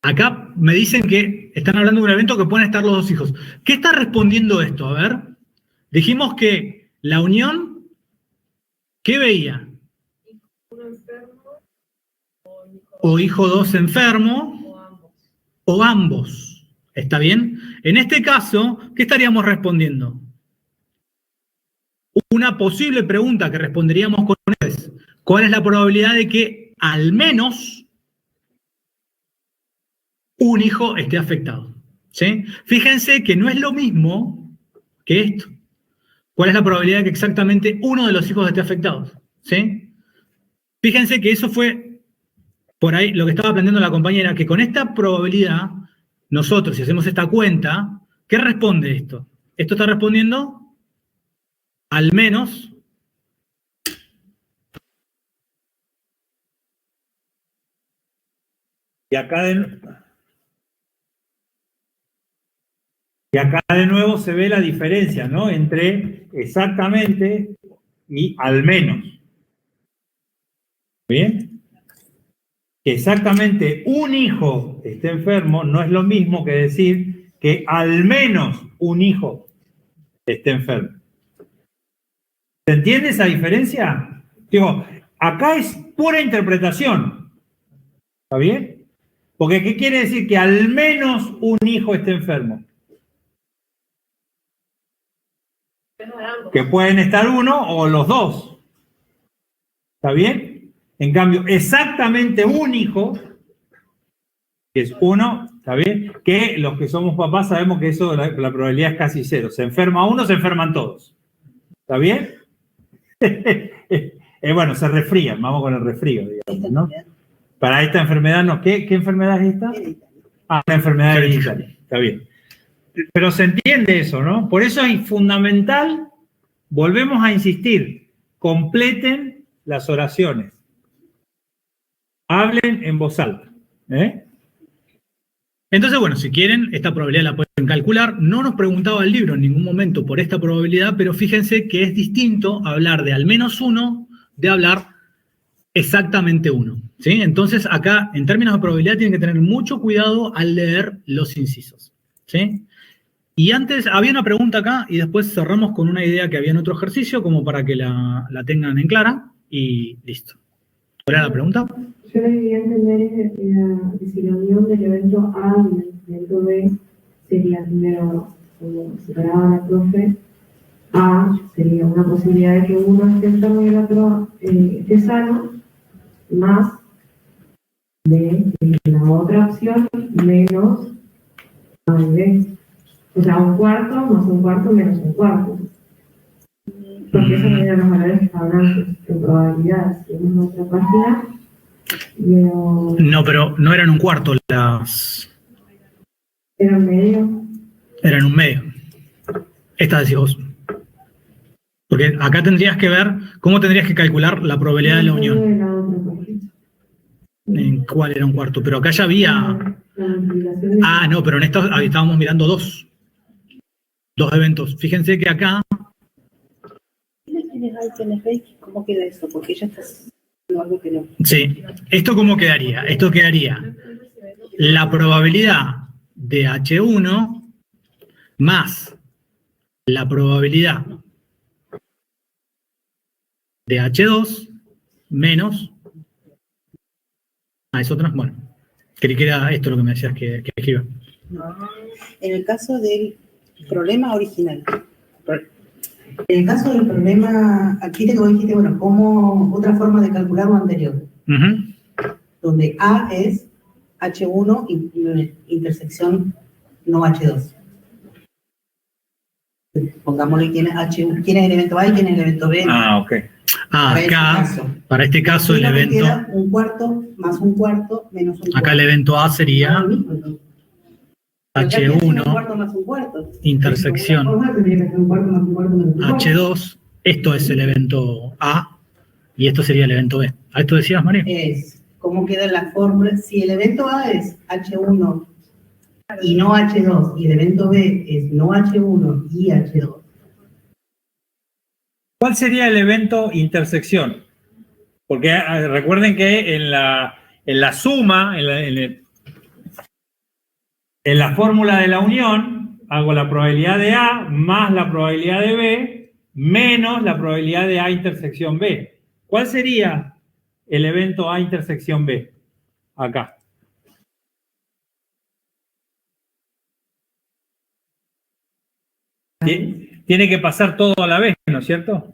Speaker 1: Acá me dicen que están hablando de un evento que pueden estar los dos hijos. ¿Qué está respondiendo esto? A ver. Dijimos que la unión, ¿qué veía? O hijo 2 enfermo, o ambos. ¿Está bien? En este caso, ¿qué estaríamos respondiendo? Una posible pregunta que responderíamos con es, ¿cuál es la probabilidad de que al menos un hijo esté afectado? ¿Sí? Fíjense que no es lo mismo que esto. ¿Cuál es la probabilidad de que exactamente uno de los hijos esté afectado? ¿Sí? Fíjense que eso fue, por ahí, lo que estaba planteando la compañera, que con esta probabilidad, nosotros, si hacemos esta cuenta, ¿qué responde esto? Esto está respondiendo al menos
Speaker 12: Y acá de nuevo se ve la diferencia, ¿no?, entre exactamente y al menos. ¿Bien? Que exactamente un hijo esté enfermo no es lo mismo que decir que al menos un hijo esté enfermo. ¿Se entiende esa diferencia? Digo, acá es pura interpretación. ¿Está bien? Porque ¿qué quiere decir que al menos un hijo esté enfermo? Que pueden estar uno o los dos. ¿Está bien? En cambio, exactamente un hijo, que es uno, ¿está bien? Que los que somos papás sabemos que eso, la probabilidad es casi cero. Se enferma uno, se enferman todos. ¿Está bien? Bueno, se resfrían, vamos con el resfrío, digamos, ¿no? Para esta enfermedad, ¿no? ¿Qué enfermedad es esta? Una enfermedad hereditaria. Está bien. Pero se entiende eso, ¿no? Por eso es fundamental, volvemos a insistir, completen las oraciones. Hablen en voz alta.
Speaker 1: Entonces, bueno, si quieren, esta probabilidad la pueden calcular. No nos preguntaba el libro en ningún momento por esta probabilidad, pero fíjense que es distinto hablar de al menos uno de hablar exactamente uno. ¿Sí? Entonces, acá, en términos de probabilidad, tienen que tener mucho cuidado al leer los incisos. ¿Sí? Y antes, había una pregunta acá, y después cerramos con una idea que había en otro ejercicio, como para que la tengan en clara, y listo. ¿Cuál era la pregunta?
Speaker 3: Yo lo que quería entender es si la unión del evento A y el evento B sería primero, como separaba la profe, A sería una posibilidad de que uno esté enfermo y el otro esté sano, más de la otra opción menos A y B. O sea, un cuarto más un cuarto menos un cuarto. Porque esos eran los valores que estaban antes, en probabilidad. Si en otra página.
Speaker 1: No, pero no eran un cuarto las...
Speaker 3: ¿Eran medio?
Speaker 1: Eran un medio. Esta decís vos. Porque acá tendrías que ver cómo tendrías que calcular la probabilidad de la unión. ¿En cuál era un cuarto? Pero acá ya había... Ah, no, pero en esto estábamos mirando dos eventos. Fíjense que acá...
Speaker 10: ¿Cómo queda eso? Porque ya estás haciendo algo que no.
Speaker 1: Sí, ¿esto cómo quedaría? Esto quedaría la probabilidad de H1 más la probabilidad de H2 menos... Ah, es otra. Bueno, creí que era esto lo que me decías que escriba.
Speaker 10: En el caso del problema original. En el caso del problema, aquí te dijiste, bueno, como otra forma de calcular lo anterior. Donde A es H1 intersección no H2. Pongámosle quién es el evento A y quién es el evento B.
Speaker 1: Ah, ok. Ah, acá, para este caso el evento...
Speaker 10: Queda un cuarto más un cuarto menos un cuarto.
Speaker 1: Acá el evento A sería
Speaker 10: H1,
Speaker 1: intersección H2. Esto es el evento A y esto sería el evento B. ¿A esto decías, María?
Speaker 10: Es cómo queda la fórmula. Si el evento A es H1 y no H2 y el evento B es no H1 y H2.
Speaker 12: ¿Cuál sería el evento intersección? Porque recuerden que en la suma, en la fórmula de la unión, hago la probabilidad de A más la probabilidad de B menos la probabilidad de A intersección B. ¿Cuál sería el evento A intersección B? Acá. Tiene que pasar todo a la vez, ¿no es cierto?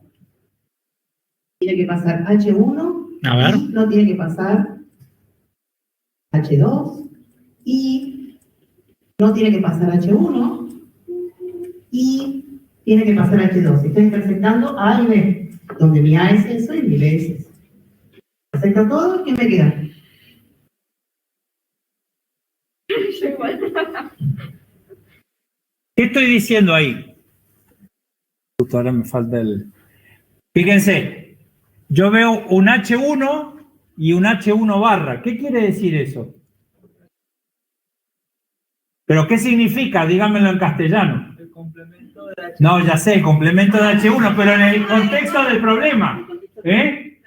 Speaker 10: Tiene que pasar H1,
Speaker 1: a ver.
Speaker 10: Y no tiene que pasar H2, y no tiene que pasar H1, y tiene que pasar H2. Estoy intersectando A y B, donde mi A es eso y mi B es eso. Acepta todo, ¿qué me queda?
Speaker 12: ¿Qué estoy diciendo ahí? Justo ahora me falta el... Fíjense, yo veo un H1 y un H1 barra. ¿Qué quiere decir eso? ¿Pero qué significa? Díganmelo en castellano.
Speaker 6: El complemento de H1.
Speaker 12: No, ya sé, complemento de H1, pero en el contexto del problema. ¿Eh?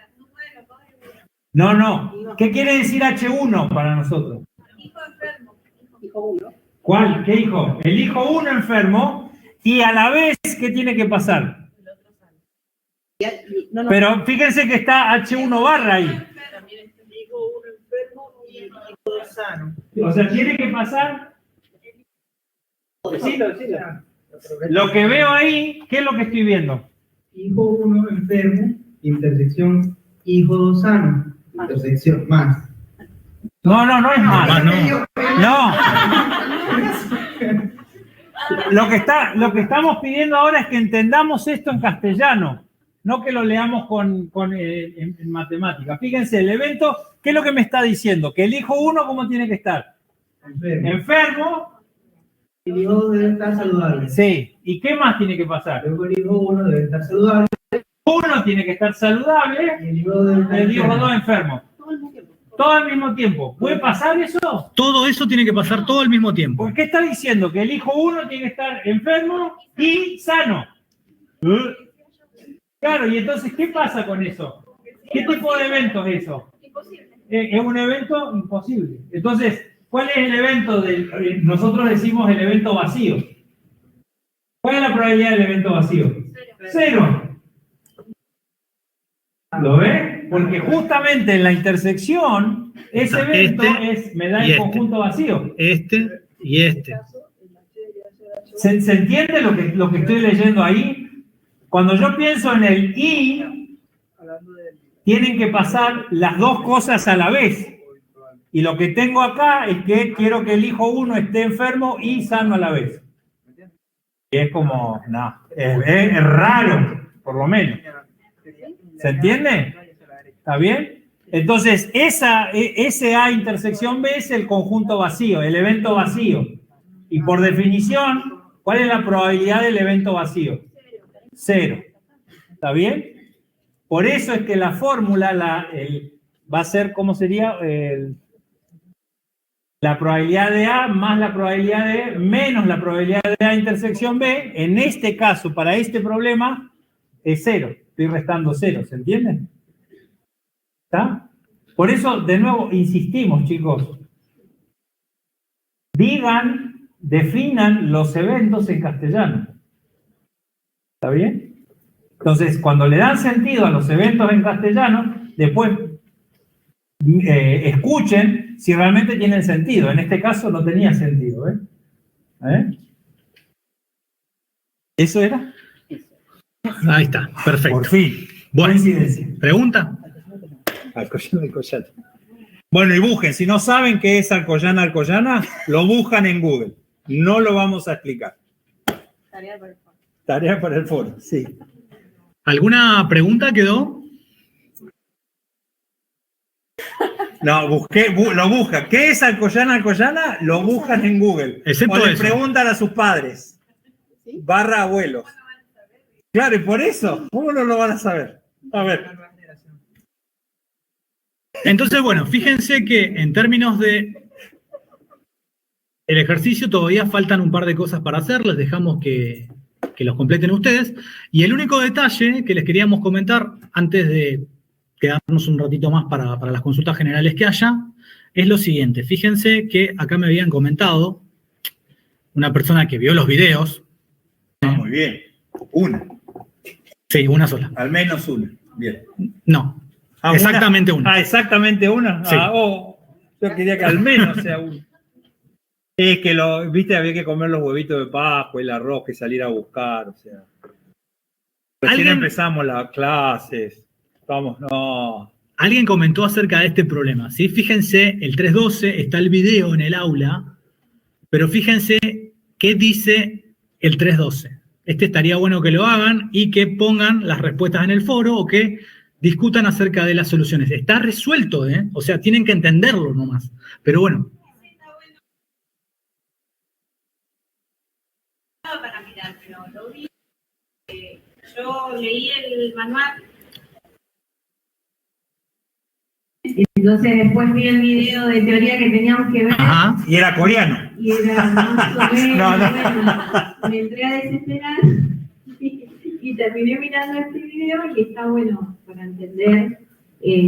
Speaker 12: No. ¿Qué quiere decir H1 para nosotros?
Speaker 8: Hijo enfermo.
Speaker 10: Hijo 1.
Speaker 12: ¿Cuál? ¿Qué hijo? El hijo 1 enfermo y a la vez, ¿qué tiene que pasar?
Speaker 10: No.
Speaker 12: Pero fíjense que está H1 barra ahí.
Speaker 6: Hijo 1 enfermo y hijo 2 sano.
Speaker 12: O sea, tiene que pasar...
Speaker 6: Decilo.
Speaker 12: Lo que veo ahí, ¿qué es lo que estoy viendo?
Speaker 6: Hijo 1 enfermo, intersección hijo 2 sano, intersección más.
Speaker 12: No es más. No. Lo que estamos pidiendo ahora es que entendamos esto en castellano, no que lo leamos en matemática. Fíjense, el evento, ¿qué es lo que me está diciendo? Que el hijo 1, ¿cómo tiene que estar? Enfermo.
Speaker 6: Y el hijo 2 debe estar saludable.
Speaker 12: Sí. ¿Y qué más tiene que pasar?
Speaker 6: Luego el hijo 1 debe estar saludable.
Speaker 12: Uno tiene que estar saludable
Speaker 6: Y el hijo 2
Speaker 12: enfermo. Todo al mismo tiempo. ¿Puede pasar eso?
Speaker 1: Todo eso tiene que pasar todo al mismo tiempo.
Speaker 12: ¿Por qué está diciendo que el hijo 1 tiene que estar enfermo y sano? Claro, y entonces, ¿qué pasa con eso? ¿Qué tipo de evento es eso? Es un evento imposible. Entonces, ¿cuál es el evento nosotros decimos el evento vacío? ¿Cuál es la probabilidad del evento vacío? 0. ¿Lo ve? Porque justamente en la intersección, ese evento me da el conjunto vacío.
Speaker 1: Este y este.
Speaker 12: ¿Se entiende lo que estoy leyendo ahí? Cuando yo pienso en el y, tienen que pasar las dos cosas a la vez. Y lo que tengo acá es que quiero que el hijo 1 esté enfermo y sano a la vez. Y es como, no, es raro, por lo menos. ¿Se entiende? ¿Está bien? Entonces, ese A intersección B es el conjunto vacío, el evento vacío. Y por definición, ¿cuál es la probabilidad del evento vacío? 0. ¿Está bien? Por eso es que la fórmula va a ser, ¿cómo sería? La probabilidad de A más la probabilidad de menos la probabilidad de A intersección B. En este caso, para este problema, es 0. Estoy restando 0, ¿se entiende? ¿Está? Por eso, de nuevo, insistimos, chicos. Definan los eventos en castellano. ¿Está bien? Entonces, cuando le dan sentido a los eventos en castellano, después escuchen si realmente tienen sentido. En este caso no tenía sentido. ¿Eso era?
Speaker 1: Ahí está, perfecto.
Speaker 12: Por fin.
Speaker 1: Bueno,
Speaker 12: Coincidencia.
Speaker 1: ¿pregunta?
Speaker 12: Alcoyana. Bueno, y busquen. Si no saben qué es Alcoyana, lo buscan en Google. No lo vamos a explicar. Tarea para el foro, sí.
Speaker 1: ¿Alguna pregunta quedó?
Speaker 12: No, lo buscan. ¿Qué es Alcoyana? Lo buscan en Google.
Speaker 1: Excepto
Speaker 12: o le
Speaker 1: eso.
Speaker 12: preguntan a sus padres. /abuelos. Claro, y por eso, ¿cómo no lo van a saber? A ver.
Speaker 1: Entonces, bueno, fíjense que en términos de el ejercicio todavía faltan un par de cosas para hacer, les dejamos que los completen ustedes. Y el único detalle que les queríamos comentar antes de quedarnos un ratito más para las consultas generales que haya, es lo siguiente. Fíjense que acá me habían comentado una persona que vio los videos.
Speaker 12: Muy bien. Una.
Speaker 1: Sí, una sola.
Speaker 12: Al menos una. Bien.
Speaker 1: No. Exactamente una.
Speaker 12: Exactamente una.
Speaker 1: Sí.
Speaker 12: Yo quería que al menos sea una. Es que viste, había que comer los huevitos de Pascua, el arroz, que salir a buscar, o sea. Recién empezamos las clases. Vamos, no.
Speaker 1: Alguien comentó acerca de este problema, ¿sí? Fíjense, el 312 está el video en el aula, pero fíjense qué dice el 312. Estaría bueno que lo hagan y que pongan las respuestas en el foro o que discutan acerca de las soluciones. Está resuelto, ¿eh? O sea, tienen que entenderlo nomás. Pero bueno.
Speaker 11: Para mirar, pero lo vi. Yo leí el manual.
Speaker 4: Entonces después vi el video de teoría que teníamos que ver.
Speaker 12: Ajá. Y era coreano.
Speaker 4: Y era más o menos,
Speaker 12: No.
Speaker 4: me entré a desesperar y terminé mirando este video y está bueno para entender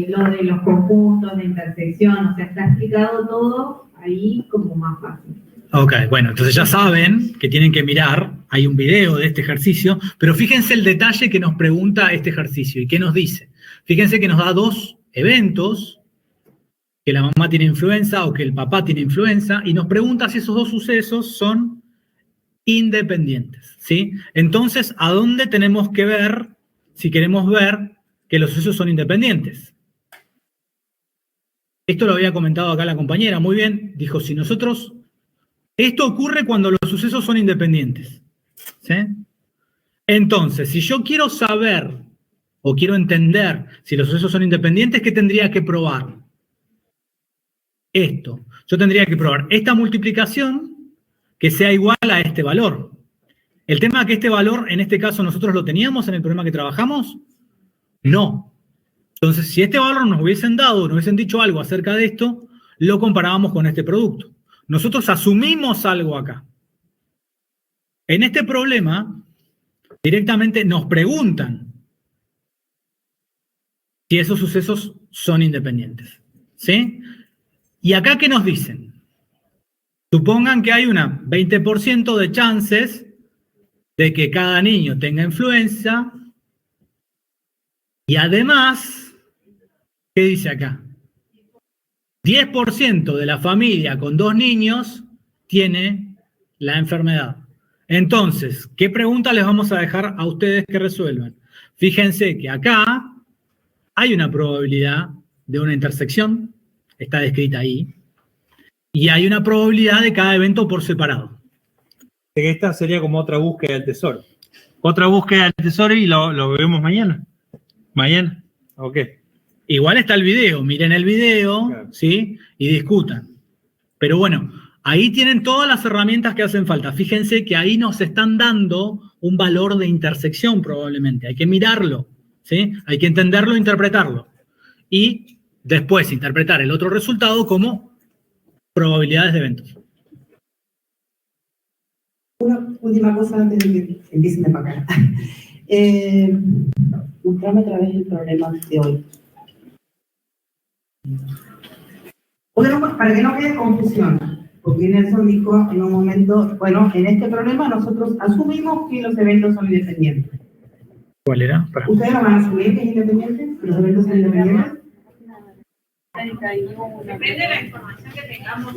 Speaker 4: lo de los conjuntos, de intersección, o sea, está explicado todo ahí como más fácil.
Speaker 1: Ok, bueno, entonces ya saben que tienen que mirar, hay un video de este ejercicio, pero fíjense el detalle que nos pregunta este ejercicio y qué nos dice. Fíjense que nos da dos eventos, que la mamá tiene influenza o que el papá tiene influenza, y nos pregunta si esos dos sucesos son independientes, ¿sí? Entonces, ¿a dónde tenemos que ver si queremos ver que los sucesos son independientes? Esto lo había comentado acá la compañera, muy bien, dijo, si nosotros, esto ocurre cuando los sucesos son independientes, ¿sí? Entonces, si yo quiero saber o quiero entender si los sucesos son independientes, ¿qué tendría que probar? Esto. Yo tendría que probar esta multiplicación que sea igual a este valor. El tema es que este valor, en este caso, ¿nosotros lo teníamos en el problema que trabajamos? No. Entonces, si este valor nos hubiesen dado, nos hubiesen dicho algo acerca de esto, lo comparábamos con este producto. Nosotros asumimos algo acá. En este problema, directamente nos preguntan si esos sucesos son independientes, ¿sí? ¿Y acá qué nos dicen? Supongan que hay una 20% de chances de que cada niño tenga influenza y además, ¿qué dice acá? 10% de la familia con 2 niños tiene la enfermedad. Entonces, ¿qué pregunta les vamos a dejar a ustedes que resuelvan? Fíjense que acá hay una probabilidad de una intersección, está descrita ahí, y hay una probabilidad de cada evento por separado.
Speaker 12: Esta sería como otra búsqueda del tesoro. Otra búsqueda del tesoro y lo vemos mañana. ¿Mañana? Ok.
Speaker 1: Igual está el video, miren el video, claro, ¿sí? Y discutan. Pero bueno, ahí tienen todas las herramientas que hacen falta. Fíjense que ahí nos están dando un valor de intersección probablemente. Hay que mirarlo, ¿sí? Hay que entenderlo e interpretarlo. Y después interpretar el otro resultado como probabilidades de eventos.
Speaker 10: Una última cosa antes de que empiecen de acá. Mostrame otra vez el problema de hoy. Bueno, para que no quede confusión, porque Nelson dijo en un momento, bueno, en este problema nosotros asumimos que los eventos son independientes.
Speaker 1: ¿Cuál era?
Speaker 10: ¿Ustedes lo van a asumir que es independiente? ¿Que los eventos son independientes?
Speaker 11: Depende de la información que tengamos.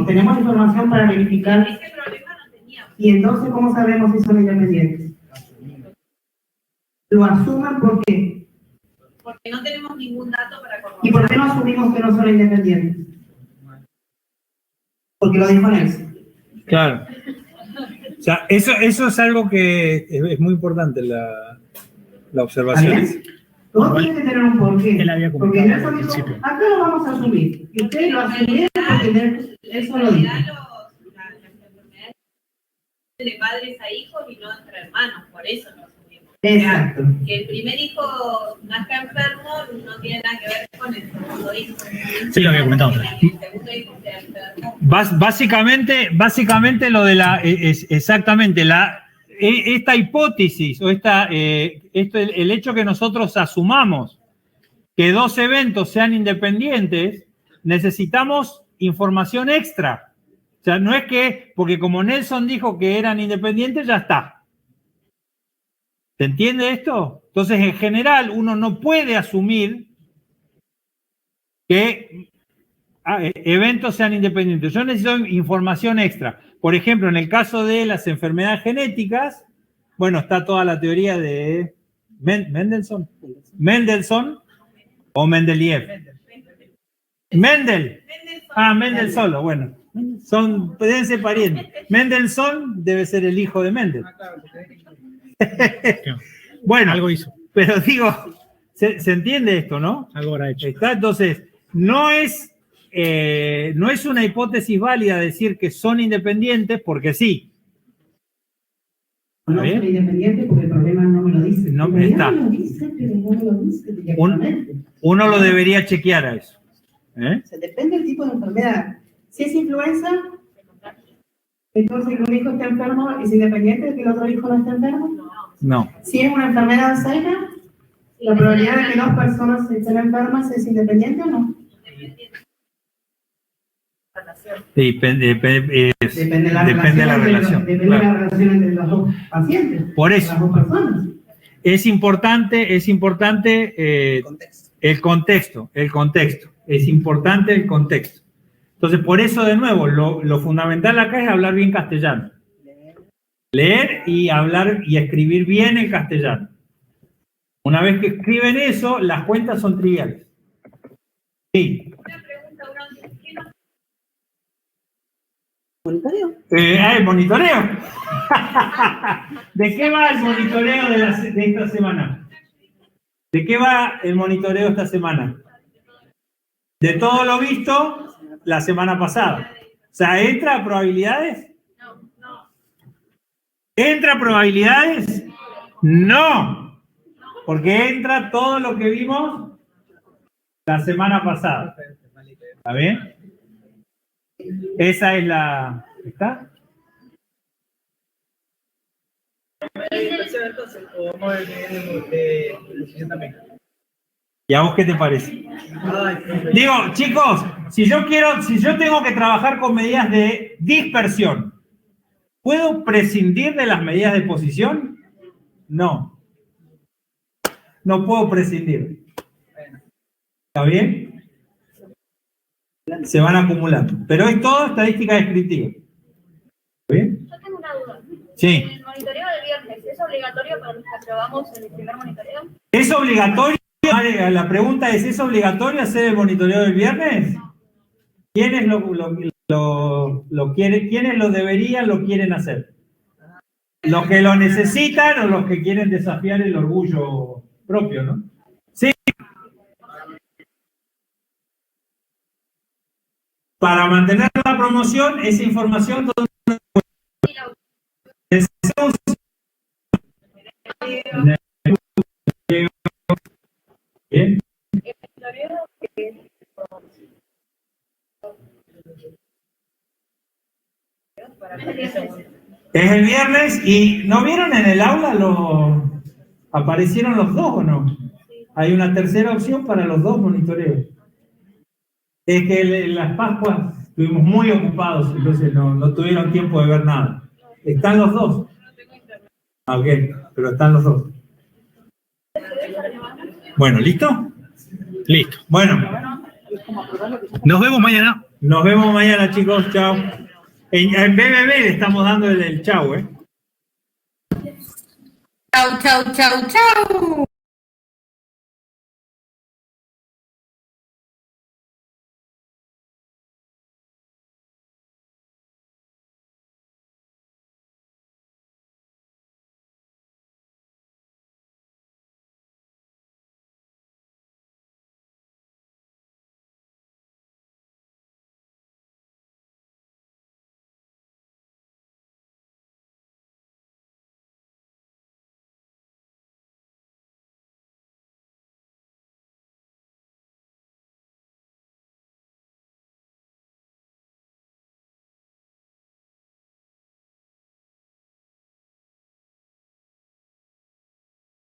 Speaker 10: Tenemos información para verificar.
Speaker 11: Ese problema no teníamos.
Speaker 10: Y entonces, ¿cómo sabemos si son independientes? Lo asuman ¿por qué?
Speaker 11: Porque no tenemos ningún dato para corroborar.
Speaker 10: ¿Y por qué no asumimos que no son independientes? Porque lo dijo Nelson.
Speaker 12: Claro. O sea, eso es algo que es muy importante, la observación.
Speaker 10: Todo tiene que tener un porqué.
Speaker 1: Él había
Speaker 10: Porque Nelson dijo, acá lo vamos a asumir. Y ustedes lo asumieron porque eso lo dijo.
Speaker 11: Las enfermedades de padres a hijos y no entre hermanos, por eso lo asumimos.
Speaker 10: Exacto.
Speaker 11: Que el primer hijo nazca enfermo no tiene nada que ver con el segundo hijo.
Speaker 1: Sí, lo había comentado.
Speaker 11: El segundo hijo sea enfermo.
Speaker 12: Básicamente lo de exactamente, esta hipótesis o el hecho que nosotros asumamos que 2 eventos sean independientes, necesitamos información extra. O sea, no es que, porque como Nelson dijo que eran independientes, ya está. ¿Se entiende esto? Entonces, en general, uno no puede asumir que eventos sean independientes. Yo necesito información extra. Por ejemplo, en el caso de las enfermedades genéticas, bueno, está toda la teoría de Mendelssohn o Mendeleev. Mendel solo, bueno. Deben ser parientes. Mendelssohn debe ser el hijo de Mendel. Bueno, algo hizo. Pero digo, se entiende esto, ¿no?
Speaker 1: Algo habrá hecho.
Speaker 12: Entonces, no es una hipótesis válida decir que son independientes porque sí.
Speaker 10: No son independientes porque el problema no me lo dice.
Speaker 12: No me está. Uno lo debería chequear a eso.
Speaker 10: O sea, depende del tipo de enfermedad. Si es influenza, entonces que un hijo está enfermo, ¿es independiente de que el otro hijo no esté enfermo?
Speaker 12: No.
Speaker 10: Si es una enfermedad de Alzheimer, ¿la probabilidad de que 2 personas estén enfermas es independiente o no?
Speaker 12: Depende de la relación.
Speaker 10: Depende de la relación entre los 2 pacientes.
Speaker 12: Por eso.
Speaker 10: Las 2 personas.
Speaker 12: Es importante el contexto. Es importante el contexto.
Speaker 13: Entonces, por eso, de nuevo, lo fundamental acá es hablar bien castellano. Leer y hablar y escribir bien el castellano. Una vez que escriben eso, las cuentas son triviales. Sí.
Speaker 10: ¿Monitoreo?
Speaker 13: ¿El monitoreo? ¿De qué va el monitoreo de esta semana? ¿De qué va el monitoreo esta semana? De todo lo visto la semana pasada. O sea, ¿entra a probabilidades? ¿Entra a probabilidades? No. Porque entra todo lo que vimos la semana pasada. ¿Está bien? Esa es la... ¿Está? ¿Y a vos qué te parece? Digo, chicos, si yo tengo que trabajar con medidas de dispersión, ¿puedo prescindir de las medidas de posición? No. No puedo prescindir. ¿Está bien? Se van acumulando. Pero es todo estadística descriptiva. ¿Está bien?
Speaker 14: Yo tengo una duda.
Speaker 13: Sí.
Speaker 14: ¿El monitoreo del viernes es obligatorio para los que aprobamos el primer monitoreo?
Speaker 13: ¿Es obligatorio? La pregunta es obligatorio hacer el monitoreo del viernes? ¿Quiénes lo deberían, lo quieren hacer? ¿Los que lo necesitan o los que quieren desafiar el orgullo propio, no? Sí. Para mantener la promoción, esa información... Bien. Es el viernes y ¿no vieron en el aula aparecieron los dos o no? Hay una tercera opción para los dos monitoreos. Es que en las Pascuas estuvimos muy ocupados, entonces no tuvieron tiempo de ver nada. Están los dos. Ok, pero están los dos. Bueno, ¿listo? Listo. Bueno.
Speaker 1: Nos vemos mañana.
Speaker 13: Nos vemos mañana, chicos. Chao. En BBB le estamos dando el chau,
Speaker 2: Chau, chau, chau, chau.